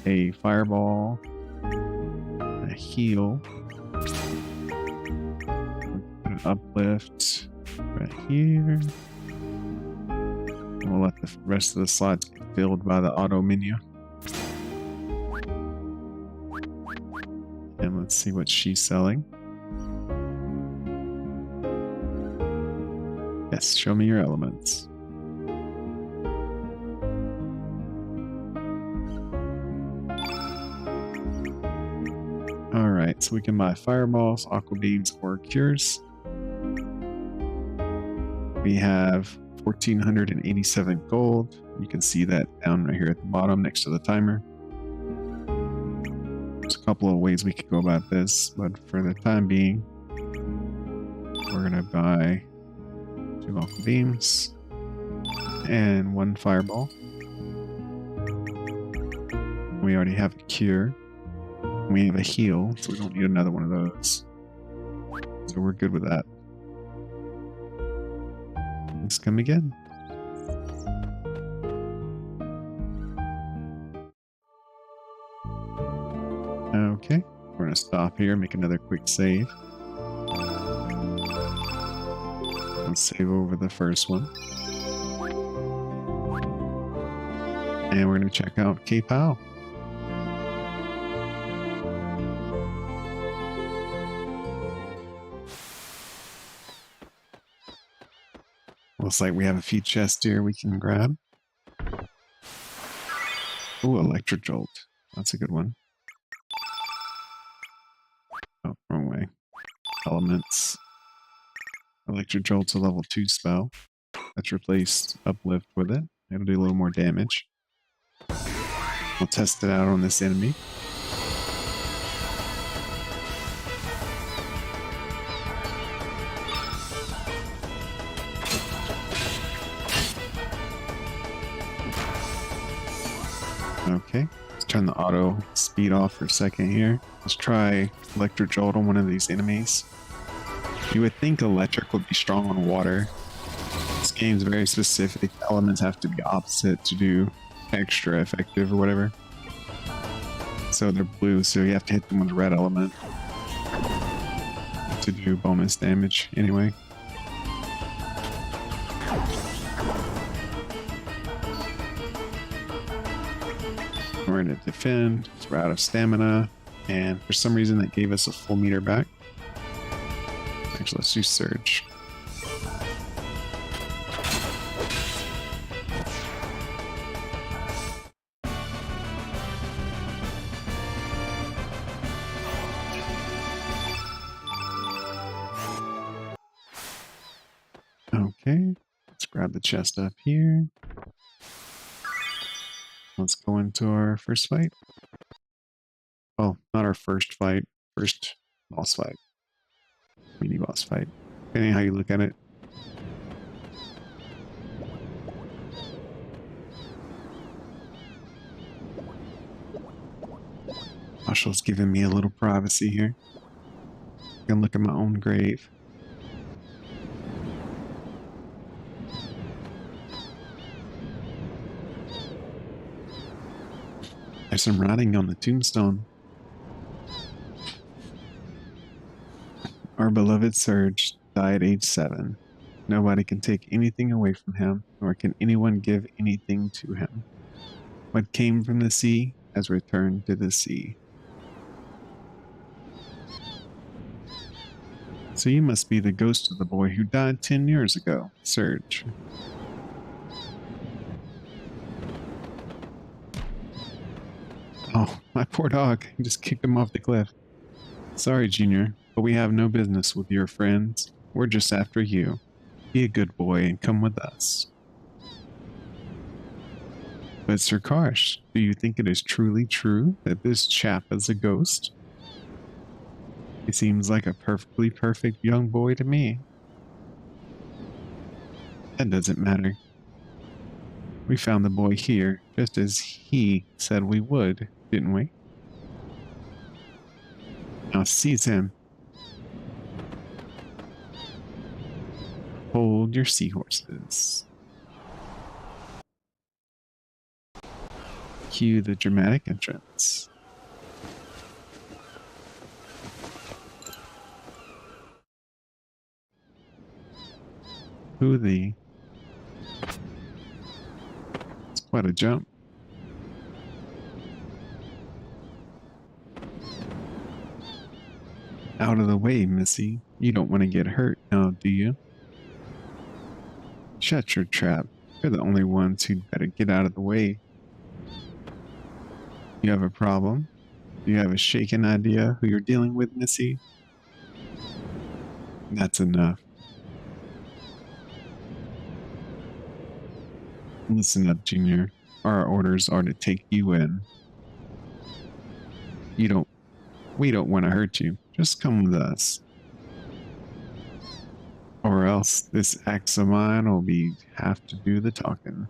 a fireball, a heal, an uplift right here. And we'll let the rest of the slots get filled by the auto menu. And let's see what she's selling. Yes, show me your elements. Alright, so we can buy fireballs, aqua beams, or cures. We have 1,487 gold. You can see that down right here at the bottom next to the timer. There's a couple of ways we could go about this, but for the time being, we're gonna buy 2 aqua beams and 1 fireball. We already have a cure. We have a heal, so we don't need another one of those. So we're good with that. Let's come again. Okay, we're gonna stop here, make another quick save. Let's save over the first one. And we're gonna check out Cape Howe. Looks like we have a few chests here we can grab. Oh, Electric Jolt. That's a good one. Oh, wrong way. Elements. Electric Jolt's a level 2 spell. Let's replace Uplift with it. It'll do a little more damage. We'll test it out on this enemy. Okay, let's turn the auto speed off for a second here. Let's try Electric Jolt on one of these enemies. You would think electric would be strong on water. This game's very specific. The elements have to be opposite to do extra effective or whatever. So they're blue, so you have to hit them with a red element to do bonus damage anyway. We're going to defend, so we're out of stamina, and for some reason that gave us a full meter back. Actually, let's do Surge. Okay, let's grab the chest up here. Let's go into our first fight. Well, not our first fight, first boss fight. Mini boss fight. Depending on how you look at it. Marshall's giving me a little privacy here. I can look at my own grave. There's some writing on the tombstone. Our beloved Serge died at age 7. Nobody can take anything away from him, nor can anyone give anything to him. What came from the sea has returned to the sea. So you must be the ghost of the boy who died 10 years ago, Serge. Oh, my poor dog. I just kicked him off the cliff. Sorry, Junior, but we have no business with your friends. We're just after you. Be a good boy and come with us. But Sir Karsh, do you think it is truly true that this chap is a ghost? He seems like a perfectly perfect young boy to me. That doesn't matter. We found the boy here, just as he said we would, didn't we? Now seize him. Hold your seahorses. Cue the dramatic entrance. Who the? It's quite a jump. Out of the way, Missy. You don't want to get hurt now, do you? Shut your trap. You're the only ones who'd better get out of the way. You have a problem? Do you have a shaken idea who you're dealing with, Missy? That's enough. Listen up, Junior. Our orders are to take you in. We don't want to hurt you. Just come with us. Or else this axe of mine will have to do the talking.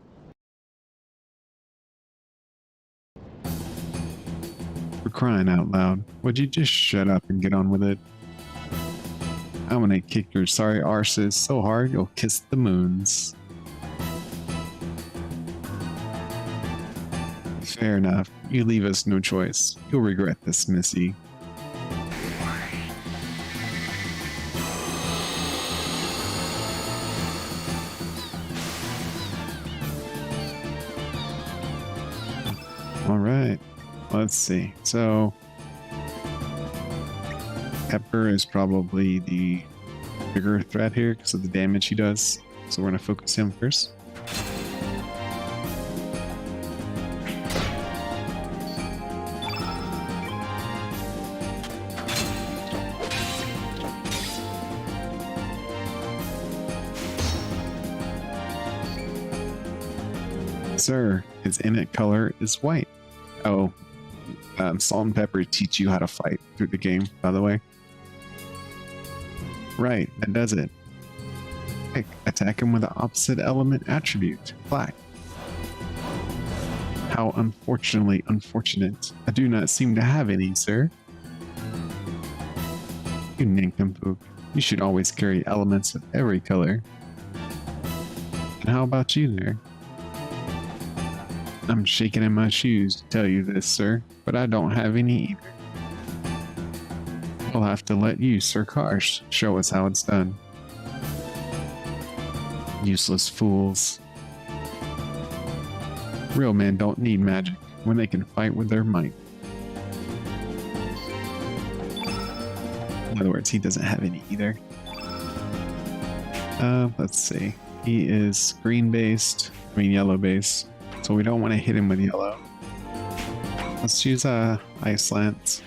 For crying out loud, would you just shut up and get on with it? I'm gonna kick your sorry arses so hard you'll kiss the moons. Fair enough. You leave us no choice. You'll regret this, Missy. Alright, let's see. So, Pepper is probably the bigger threat here because of the damage he does. So we're going to focus him first. Sir, his innate color is white. Oh, Salt and Pepper teach you how to fight through the game, by the way. Right, that does it. Attack him with the opposite element attribute, black. How unfortunately unfortunate. I do not seem to have any, sir. You nincompoop. You should always carry elements of every color. And how about you there? I'm shaking in my shoes to tell you this, sir, but I don't have any either. We'll have to let you, Sir Karsh, show us how it's done. Useless fools. Real men don't need magic when they can fight with their might. In other words, he doesn't have any either. Let's see. He is yellow base. So we don't want to hit him with yellow. Let's use Ice Lance.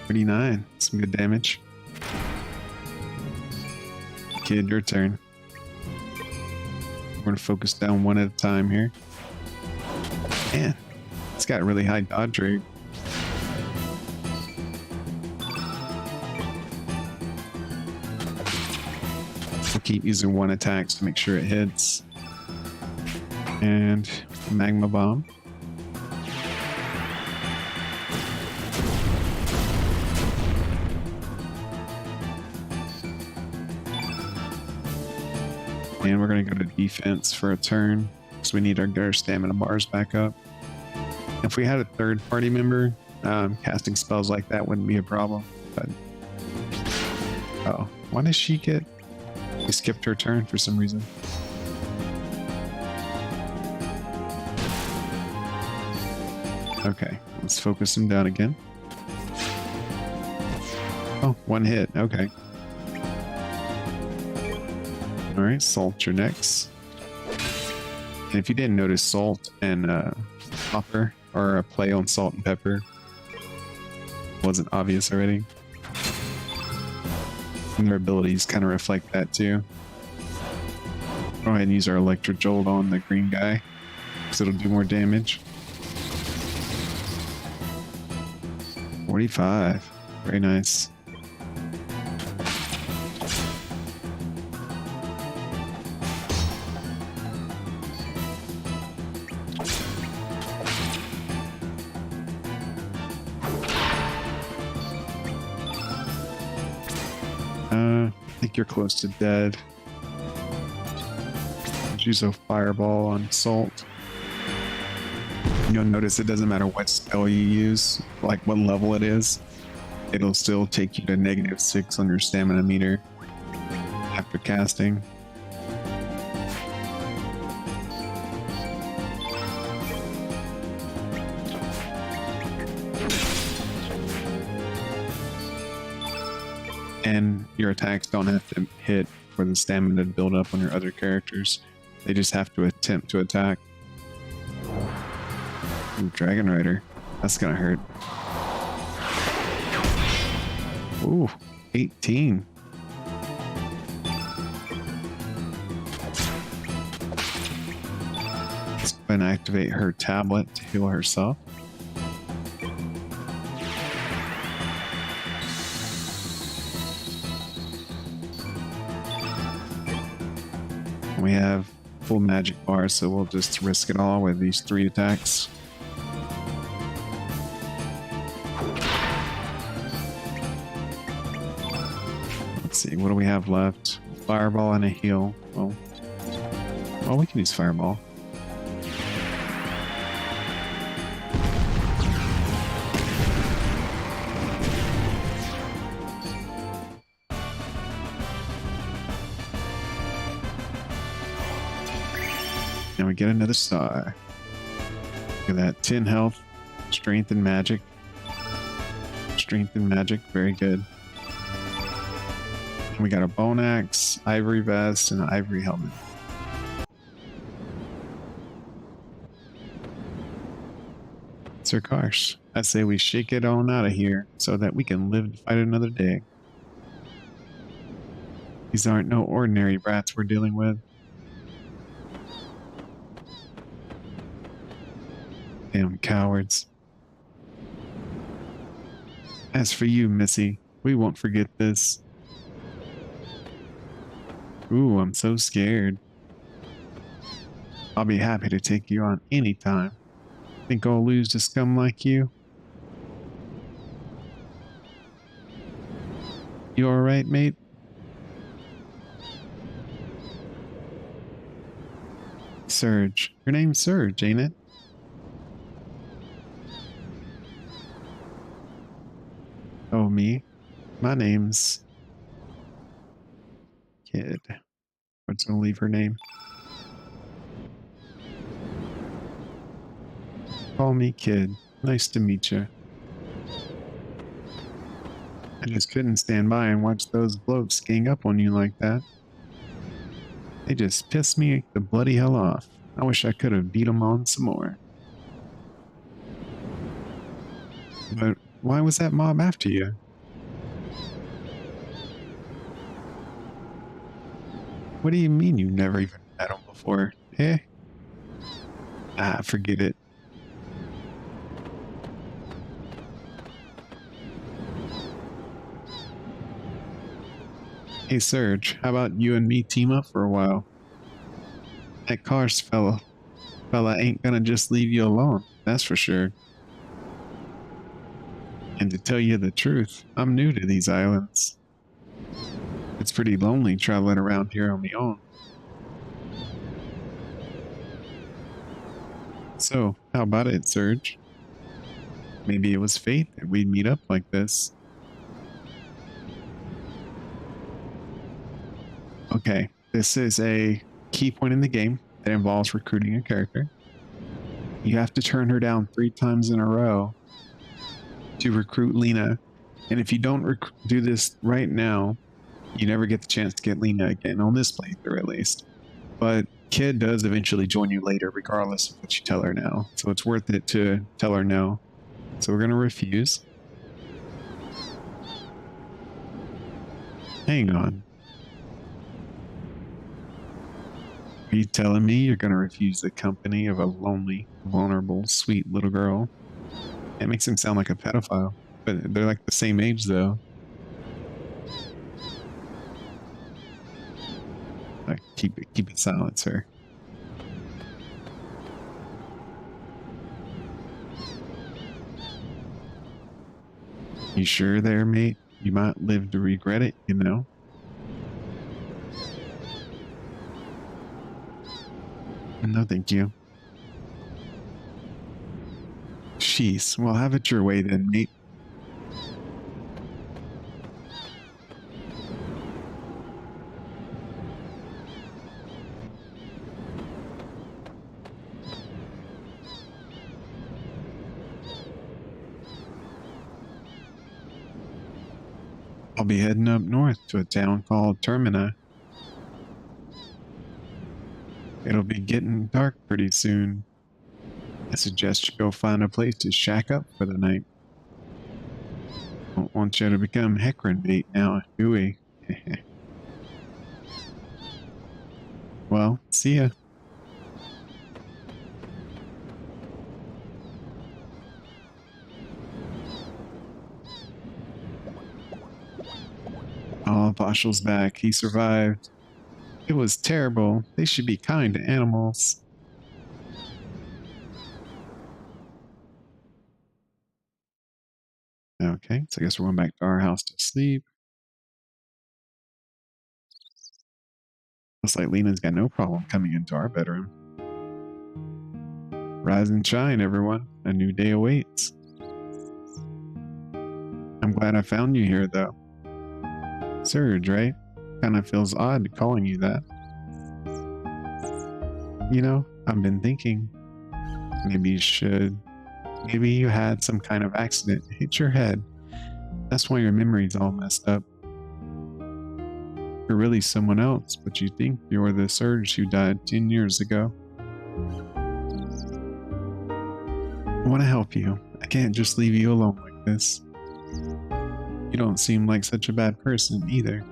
$39. Some good damage. Kid, your turn. We're going to focus down one at a time here. Man, it's got a really high dodge rate. We'll keep using one attack to make sure it hits. And magma bomb. And we're going to go to defense for a turn because we need to get our stamina bars back up. If we had a third party member, casting spells like that wouldn't be a problem. But oh, why does she get? We skipped her turn for some reason. Okay, let's focus him down again. Oh, one hit. Okay. All right, Salt, you're next. And if you didn't notice, Salt and Hopper are a play on Salt and Pepper. Wasn't obvious already. And their abilities kind of reflect that too. Go ahead and use our Electric Jolt on the green guy, because it'll do more damage. 45. Very nice. I think you're close to dead. Use a fireball on Salt. You'll notice it doesn't matter what spell you use, like what level it is, it'll still take you to -6 on your stamina meter after casting. And your attacks don't have to hit for the stamina to build up on your other characters. They just have to attempt to attack. Ooh, Dragon Rider. That's gonna hurt. Ooh, 18. Let's go and activate her tablet to heal herself. We have full magic bar, so we'll just risk it all with these 3 attacks. Let's see, what do we have left? Fireball and a heal. Well, we can use Fireball. And we get another star. Look at that. 10 health, strength and magic. Strength and magic, very good. And we got a bone axe, ivory vest, and an ivory helmet. It's our cars. I say we shake it on out of here so that we can live to fight another day. These aren't no ordinary rats we're dealing with. Damn cowards. As for you, Missy, we won't forget this. Ooh, I'm so scared. I'll be happy to take you on any time. Think I'll lose to scum like you? You alright, mate? Surge. Your name's Surge, ain't it? Oh, me? My name's... Kid. What's gonna leave her name? Call me Kid. Nice to meet you. I just couldn't stand by and watch those blokes gang up on you like that. They just pissed me the bloody hell off. I wish I could have beat them on some more. But why was that mob after you? What do you mean you never even met him before? Eh? Ah, forget it. Hey Serge, how about you and me team up for a while? That Cars fella fella ain't gonna just leave you alone, that's for sure. And to tell you the truth, I'm new to these islands. It's pretty lonely traveling around here on my own. So, how about it, Serge? Maybe it was fate that we'd meet up like this. Okay, this is a key point in the game that involves recruiting a character. You have to turn her down 3 times in a row to recruit Lena. And if you don't do this right now, you never get the chance to get Lena again, on this playthrough at least. But Kid does eventually join you later, regardless of what you tell her now. So it's worth it to tell her no. So we're going to refuse. Hang on. Are you telling me you're going to refuse the company of a lonely, vulnerable, sweet little girl? It makes him sound like a pedophile, but they're like the same age though. Keep it silent, sir. You sure there, mate? You might live to regret it, you know? No, thank you. Jeez, well, have it your way then, mate. I'll be heading up north to a town called Termina. It'll be getting dark pretty soon. I suggest you go find a place to shack up for the night. Don't want you to become Hecarim bait now, do we? Well, see ya. Oh, Vashal's back. He survived. It was terrible. They should be kind to animals. Okay, so I guess we're going back to our house to sleep. Looks like Lena's got no problem coming into our bedroom. Rise and shine, everyone. A new day awaits. I'm glad I found you here, though. Serge, right? Kinda feels odd calling you that. You know, I've been thinking, maybe you should. Maybe you had some kind of accident, hit your head. That's why your memory's all messed up. You're really someone else, but you think you're the Serge who died 10 years ago. I want to help you. I can't just leave you alone like this. You don't seem like such a bad person either.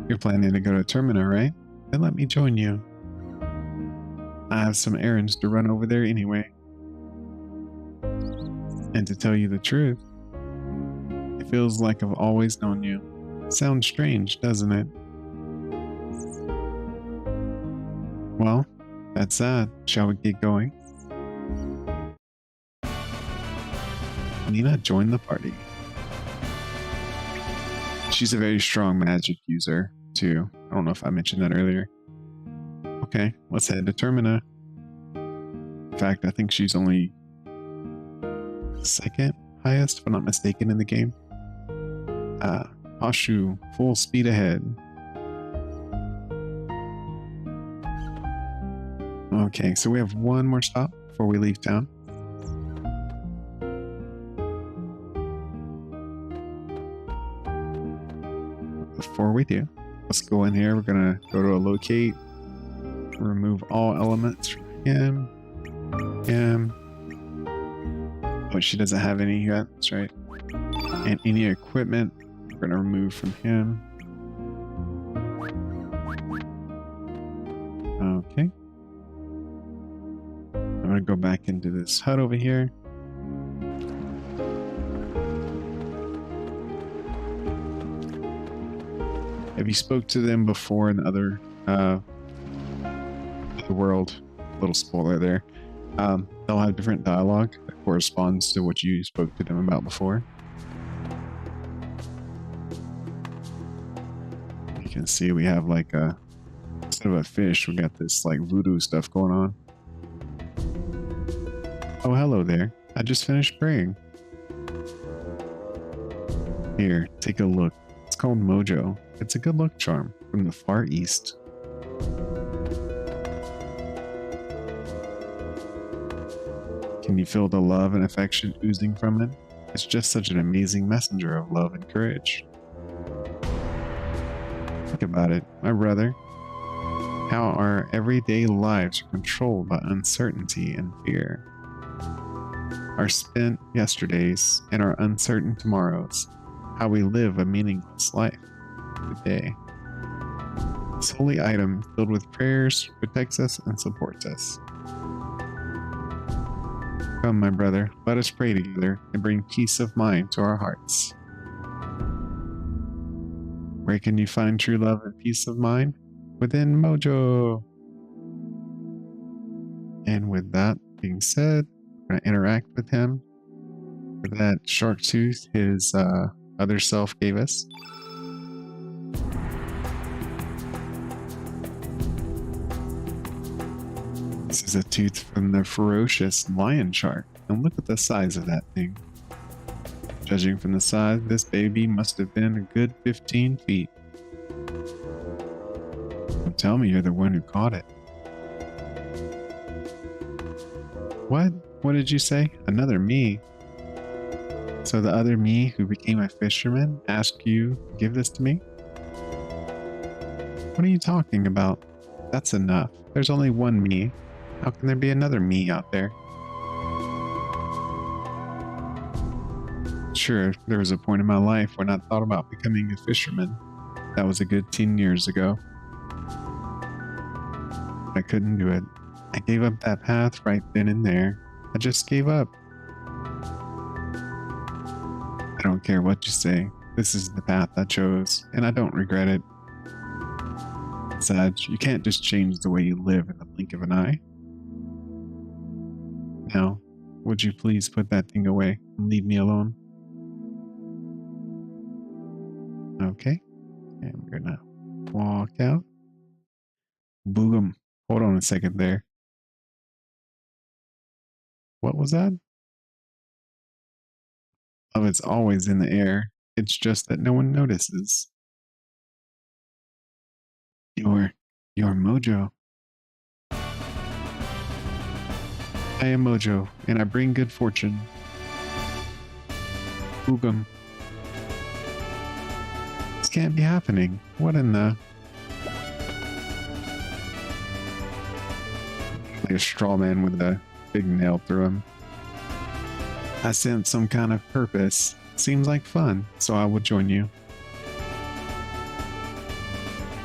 You're planning to go to Termina, right? Then let me join you. I have some errands to run over there anyway. And to tell you the truth, it feels like I've always known you. Sounds strange, doesn't it? Well, that's that. Shall we get going? Nina joined the party. She's a very strong magic user, too. I don't know if I mentioned that earlier. Okay, let's head to Termina. In fact, I think she's only second highest, if I'm not mistaken, in the game. Ashu, full speed ahead. Okay, so we have one more stop before we leave town. Before we do, let's go in here. We're gonna go to a locate, remove all elements from him. Oh, she doesn't have any yet, that's right. And any equipment, we're gonna remove from him. Okay. I'm gonna go back into this hut over here. Have you spoke to them before in the other world? little spoiler there. They'll have different dialogue that corresponds to what you spoke to them about before. You can see we have like instead of a fish, we got this like voodoo stuff going on. Oh, hello there. I just finished praying. Here, take a look. It's called Mojo. It's a good luck charm from the Far East. Can you feel the love and affection oozing from it? It's just such an amazing messenger of love and courage. Think about it, my brother. How our everyday lives are controlled by uncertainty and fear. Our spent yesterdays and our uncertain tomorrows. How we live a meaningless life today. This holy item filled with prayers protects us and supports us. Come, my brother, let us pray together and bring peace of mind to our hearts. Where can you find true love and peace of mind? Within Mojo. And with that being said, we're going to interact with him for that shark tooth his other self gave us. This is a tooth from the ferocious lion shark, and look at the size of that thing. Judging from the size, this baby must have been a good 15 feet. Don't tell me you're the one who caught it. What? What did you say? Another me? So the other me who became a fisherman asked you to give this to me? What are you talking about? That's enough. There's only one me. How can there be another me out there? Sure, there was a point in my life when I thought about becoming a fisherman. That was a good 10 years ago. I couldn't do it. I gave up that path right then and there. I just gave up. I don't care what you say. This is the path I chose, and I don't regret it. Besides, you can't just change the way you live in the blink of an eye. Now, would you please put that thing away and leave me alone? Okay. And we're gonna walk out. Boom. Hold on a second there. What was that? Love is always in the air. It's just that no one notices. Your Mojo. I am Mojo, and I bring good fortune. Boogum. This can't be happening. What in the... Like a straw man with a big nail through him. I sense some kind of purpose. Seems like fun, so I will join you.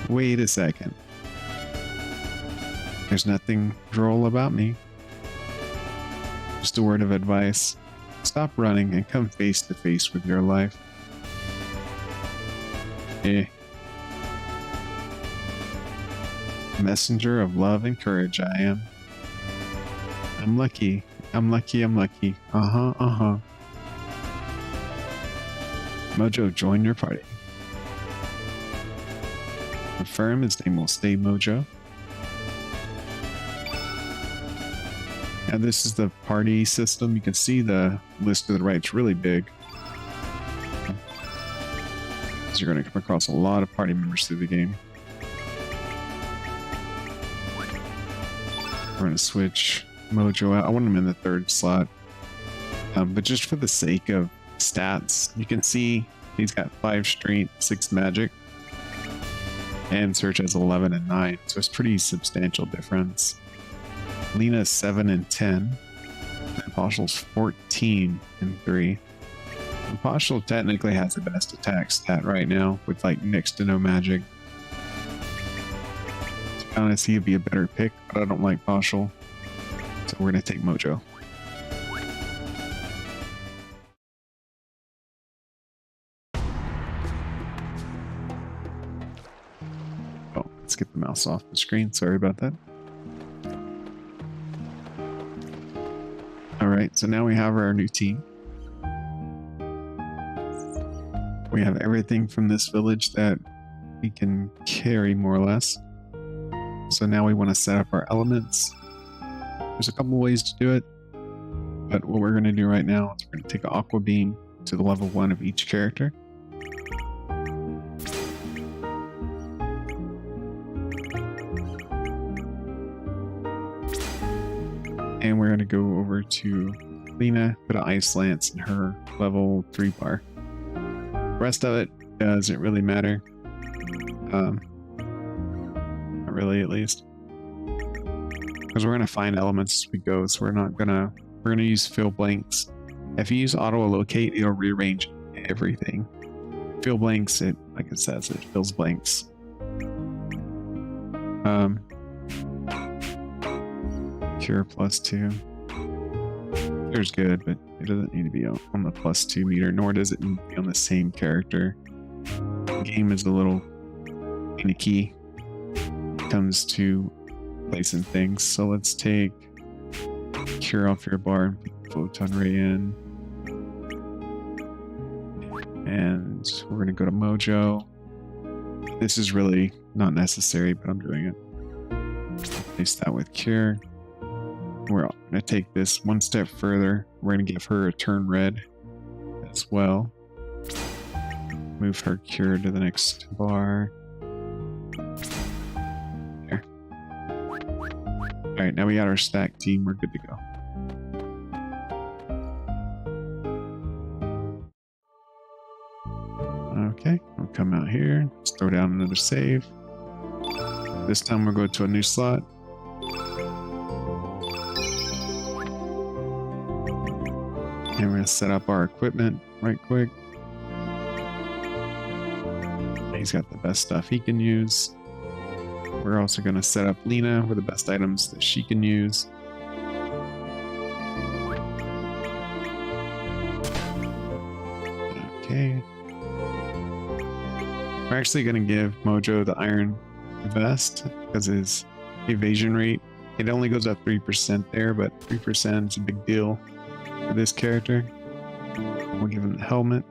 Wait a second. There's nothing droll about me. Just a word of advice. Stop running and come face to face with your life. Messenger of love and courage I am. I'm lucky. I'm lucky. I'm lucky. Uh-huh. Mojo, join your party. Confirm his name will stay Mojo. Now this is the party system. You can see the list to the right. It's really big. So you're going to come across a lot of party members through the game. We're going to switch Mojo out. I want him in the third slot. But just for the sake of stats, you can see he's got 5 strength, 6 magic. And Search has 11 and 9. So it's pretty substantial difference. Lena's 7 and 10. And Poshal's 14 and 3. And Poshal technically has the best attack stat right now with like next to no magic. To be honest, he'd be a better pick, but I don't like Poshal. So we're going to take Mojo. Oh, let's get the mouse off the screen. Sorry about that. All right, so now we have our new team. We have everything from this village that we can carry more or less. So now we want to set up our elements. There's a couple ways to do it, but what we're going to do right now is we're going to take an aqua beam to the level 1 of each character. And we're going to go over to Lena, put an ice lance in her level 3 bar. The rest of it doesn't really matter. Not really, at least. Because we're going to find elements as we go, so we're going to use fill blanks. If you use auto locate, it'll rearrange everything. Fill blanks, it, like it says, it fills blanks. Cure +2. Cure's good, but it doesn't need to be on the +2 meter, nor does it need to be on the same character. The game is a little finicky when it comes to placing things. So let's take Cure off your bar and put the Photon Ray in. And we're going to go to Mojo. This is really not necessary, but I'm doing it. Place that with Cure. We're going to take this one step further. We're going to give her a turn red as well. Move her Cure to the next bar. There. Alright, now we got our stack team. We're good to go. Okay, we'll come out here. Let's throw down another save. This time we'll go to a new slot. And we're going to set up our equipment right quick. He's got the best stuff he can use. We're also going to set up Lena with the best items that she can use. Okay. We're actually going to give Mojo the iron vest because his evasion rate, it only goes up 3% there, but 3% is a big deal for this character. We'll give him the helmet.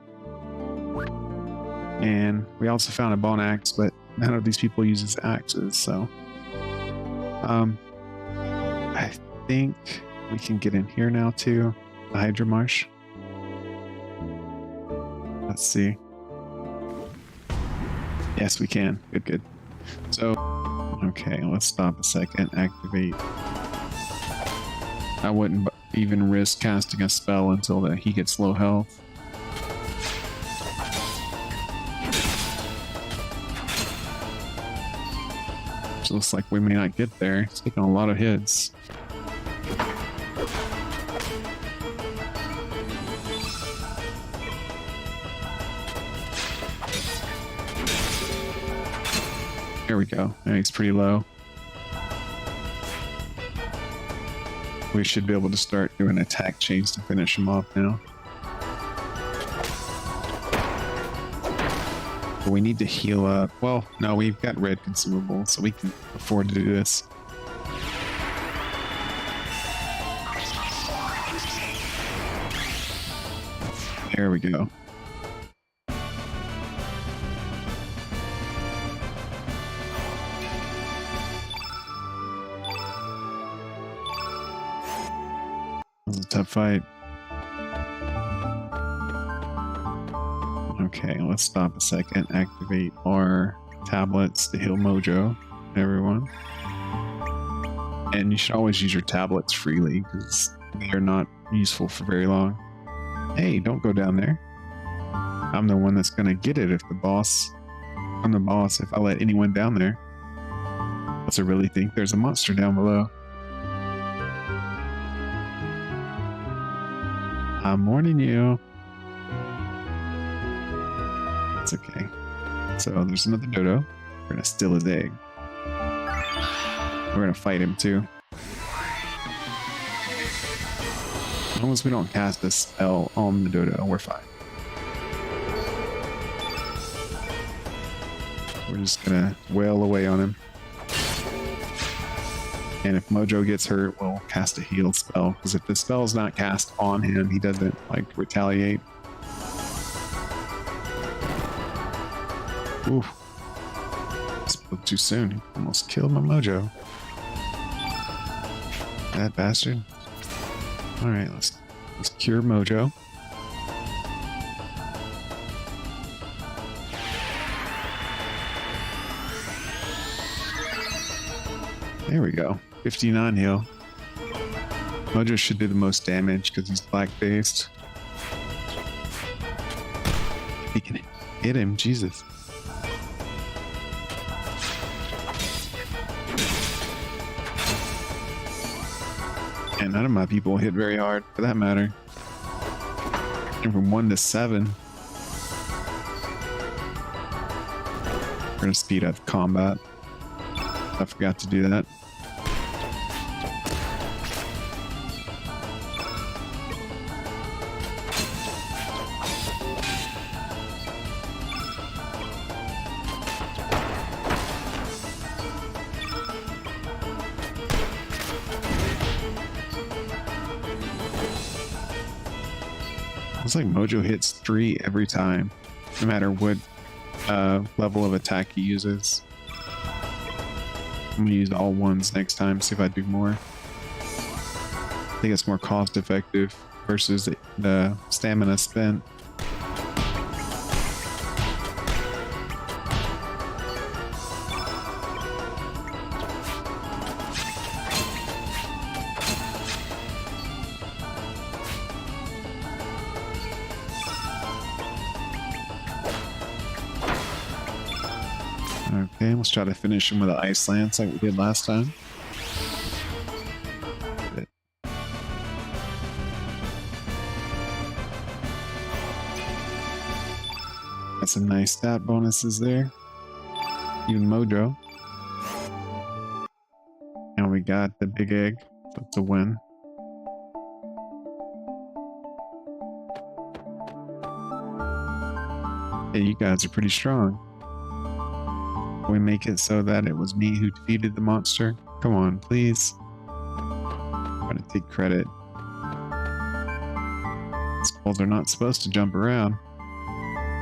And we also found a bone axe, but none of these people uses axes, so I think we can get in here now too. The Hydra Marsh. Let's see. Yes, we can. Good, good. So, okay, let's stop a second. Activate. I wouldn't even risk casting a spell until he gets low health. So looks like we may not get there. It's taking a lot of hits. There we go. Yeah, he's pretty low. We should be able to start doing attack chains to finish him off now. But we need to heal up. Well, no, we've got red consumables, so we can afford to do this. There we go. That was a tough fight. Okay, let's stop a second. Activate our tablets to heal Mojo, everyone. And you should always use your tablets freely because they're not useful for very long. Hey, don't go down there. I'm the one that's gonna get it if I'm the boss if I let anyone down there. Let's really think there's a monster down below. I'm warning you. It's okay. So there's another dodo. We're gonna steal his egg. We're gonna fight him too. As long as we don't cast a spell on the dodo, we're fine. We're just gonna wail away on him. And if Mojo gets hurt, we'll cast a heal spell. Because if the spell's not cast on him, he doesn't like retaliate. Oof. Spoke too soon. Almost killed my Mojo. That bastard. Alright, let's cure Mojo. There we go. 59 heal. Mojo should do the most damage because he's black-based. He can hit him, Jesus. And none of my people hit very hard, for that matter. And from 1 to 7. We're gonna speed up combat. I forgot to do that. It's like Mojo hits 3 every time, no matter what level of attack he uses. I'm gonna use all ones next time, see if I do more. I think it's more cost effective versus the stamina spent. Okay, let's try to finish him with an Ice Lance like we did last time. Got some nice stat bonuses there. Even Mojo. And we got the big egg. That's a win. Hey, you guys are pretty strong. We make it so that it was me who defeated the monster. Come on, please. I'm gonna take credit. Skulls are not supposed to jump around.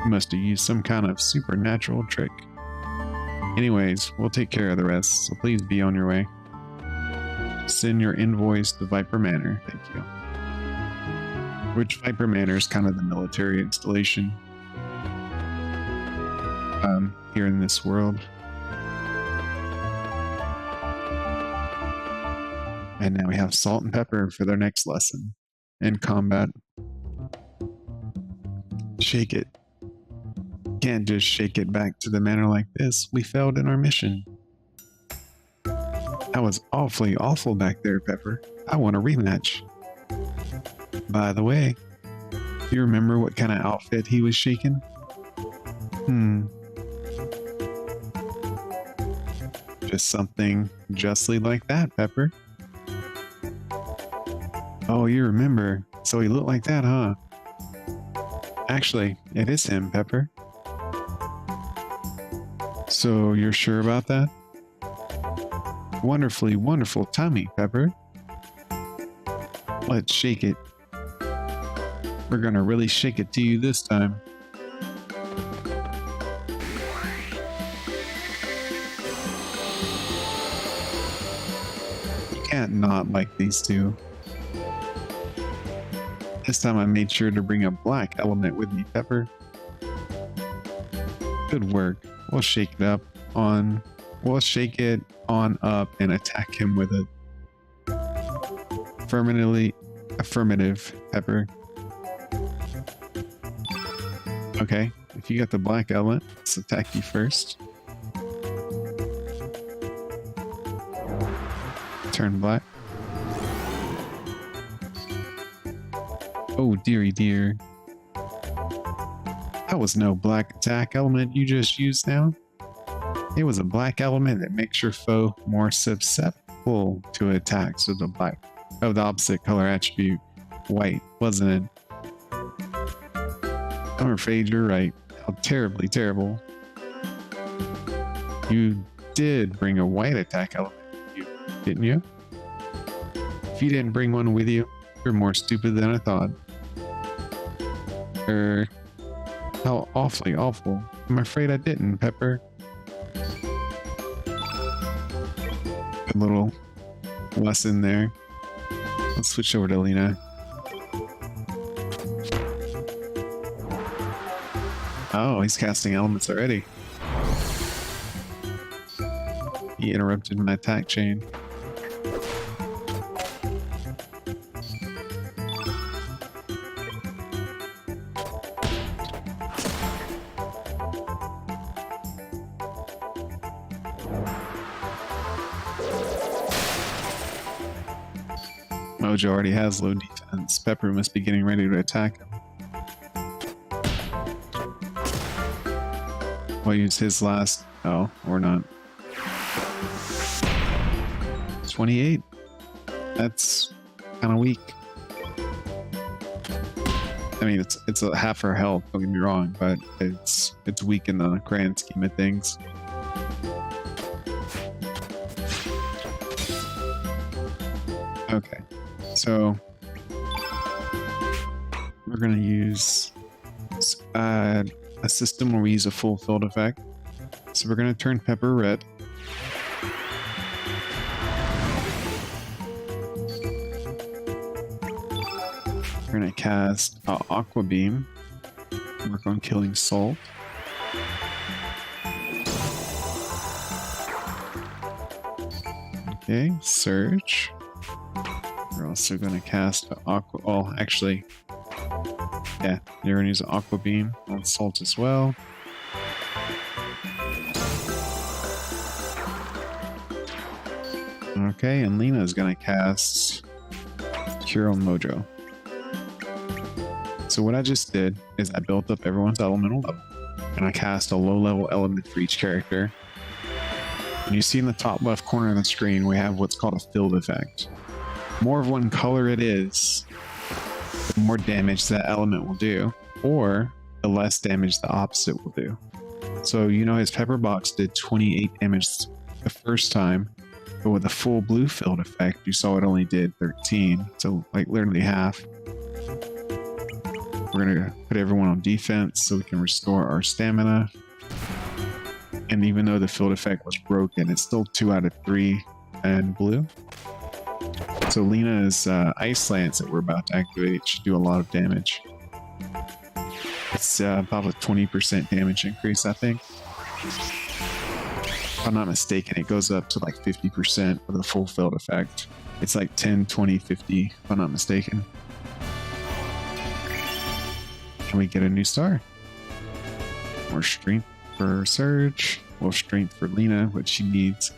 You must have used some kind of supernatural trick. Anyways, we'll take care of the rest, so please be on your way. Send your invoice to Viper Manor. Thank you. Which Viper Manor is kind of the military installation here in this world. And now we have Salt and Pepper for their next lesson in combat. Shake it. Can't just shake it back to the manor like this. We failed in our mission. That was awfully awful back there, Pepper. I want a rematch. By the way, do you remember what kind of outfit he was shaking? Just something justly like that, Pepper. Oh, you remember. So he looked like that, huh? Actually, it is him, Pepper. So you're sure about that? Wonderfully wonderful tummy, Pepper. Let's shake it. We're gonna really shake it to you this time. You can't not like these two. This time I made sure to bring a black element with me, Pepper. Good work. We'll shake it up on... We'll shake it on up and attack him with it. Affirmative, Pepper. Okay, if you got the black element, let's attack you first. Turn black. Oh, dearie dear. That was no black attack element you just used now. It was a black element that makes your foe more susceptible to attacks with the opposite color attribute, white, wasn't it? I'm afraid you're right. How terribly terrible. You did bring a white attack element, you didn't you? If you didn't bring one with you, you're more stupid than I thought. How awfully awful. I'm afraid I didn't, Pepper. Good little lesson there. Let's switch over to Lena. Oh, he's casting elements already. He interrupted my attack chain. Mojo already has low defense. Pepper must be getting ready to attack him. We'll use his last. Oh, or not. 28. That's kind of weak. I mean, it's a half her health. Don't get me wrong, but it's weak in the grand scheme of things. Okay, so we're gonna use a system where we use a full field effect. So we're gonna turn Pepper red. We're gonna cast Aqua Beam. Work on killing Salt. Okay, Surge. We're also gonna cast Aqua. Oh, actually, yeah, you're gonna use Aqua Beam on Salt as well. Okay, and Lena is gonna cast Cure on Mojo. So what I just did is I built up everyone's elemental level, and I cast a low-level element for each character. And you see in the top left corner of the screen, we have what's called a field effect. The more of one color it is, the more damage that element will do, or the less damage the opposite will do. So you know his Pepper Box did 28 damage the first time, but with a full blue field effect, you saw it only did 13, so like literally half. We're gonna put everyone on defense so we can restore our stamina. And even though the field effect was broken, it's still 2 out of 3 and blue. So Lena's Ice Lance that we're about to activate should do a lot of damage. It's about a 20% damage increase, I think. If I'm not mistaken, it goes up to like 50% for the full field effect. It's like 10, 20, 50, if I'm not mistaken. Can we get a new star? More strength for Surge, more strength for Lena, which she needs.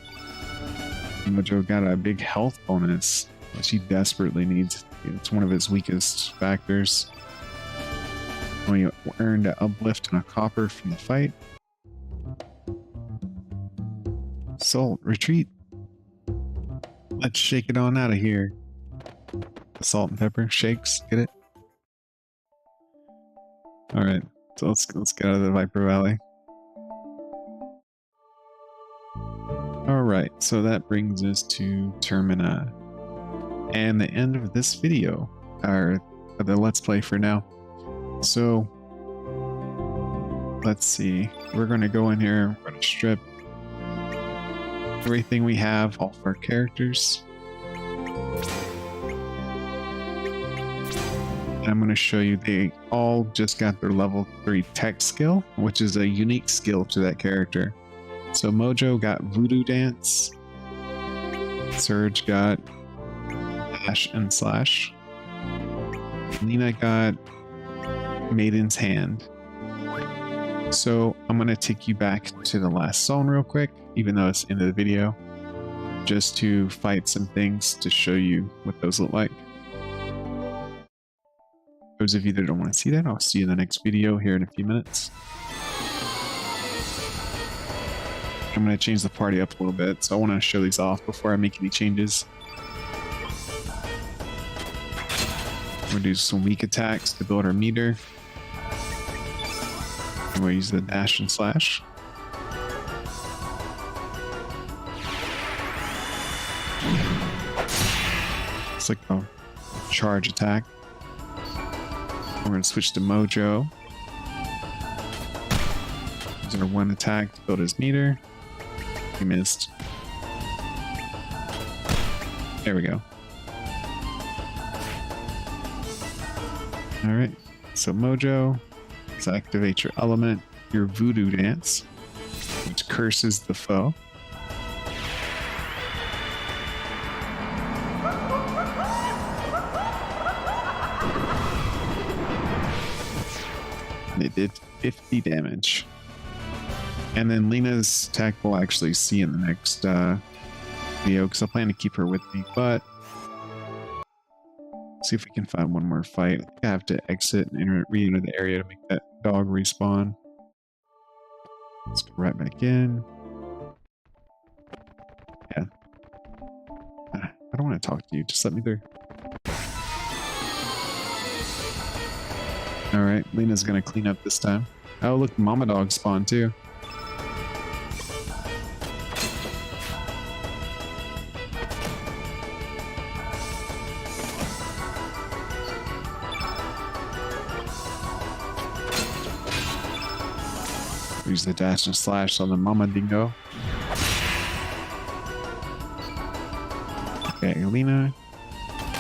Mojo got a big health bonus, which he desperately needs. It's one of his weakest factors. We earned an uplift and a copper from the fight. Salt, retreat. Let's shake it on out of here. Salt and Pepper shakes, get it? All right, so let's get out of the Viper Valley. All right, so that brings us to Termina and the end of this video, or the Let's Play for now. So let's see, we're going to go in here, we're going to strip everything we have, all of our characters. I'm going to show you they all just got their level 3 tech skill, which is a unique skill to that character. So Mojo got Voodoo Dance, Surge got Dash and Slash, Lena got Maiden's Hand. So I'm going to take you back to the last zone real quick, even though it's the end of the video, just to fight some things to show you what those look like. Those of you that don't want to see that, I'll see you in the next video here in a few minutes. I'm going to change the party up a little bit, so I want to show these off before I make any changes. I'm going to do some weak attacks to build our meter. I'm going to use the Dash and Slash. It's like a charge attack. We're going to switch to Mojo. Use our one attack to build his meter. He missed. There we go. Alright, so Mojo, let's activate your element, your Voodoo Dance, which curses the foe. And it did 50 damage. And then Lena's attack we'll actually see in the next video, because I plan to keep her with me, but see if we can find one more fight. I think I have to exit and re-enter the area to make that dog respawn. Let's go right back in. Yeah. I don't want to talk to you. Just let me through. Alright, Lena's gonna clean up this time. Oh, look, Mama Dog spawned too. Use the dash and slash on the Mama Dingo. Okay, Lena.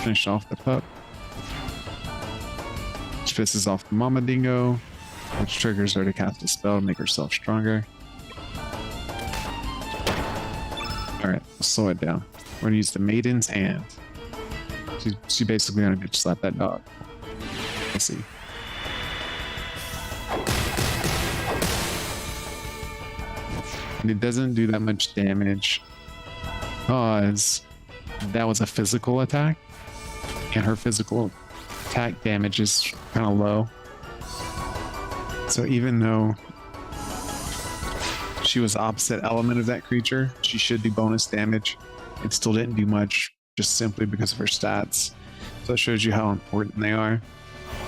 Finish off the pup. Which pisses off the Mama Dingo, which triggers her to cast a spell to make herself stronger. Alright, let's slow it down. We're gonna use the Maiden's Hand. She basically gonna bitch slap that dog. Let's see. And it doesn't do that much damage because that was a physical attack, and her physical attack damage is kind of low. So even though she was opposite element of that creature, she should do bonus damage. It still didn't do much just simply because of her stats. So it shows you how important they are.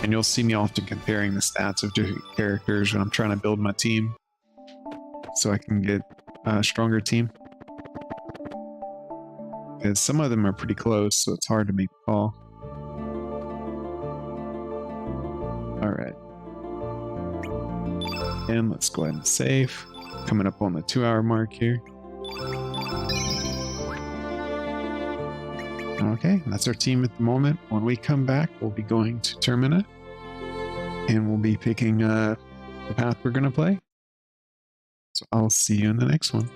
And you'll see me often comparing the stats of different characters when I'm trying to build my team, so I can get a stronger team. Because some of them are pretty close, so it's hard to make a call. Alright. And let's go ahead and save. Coming up on the 2-hour mark here. Okay, that's our team at the moment. When we come back, we'll be going to Termina. And we'll be picking the path we're going to play. So I'll see you in the next one.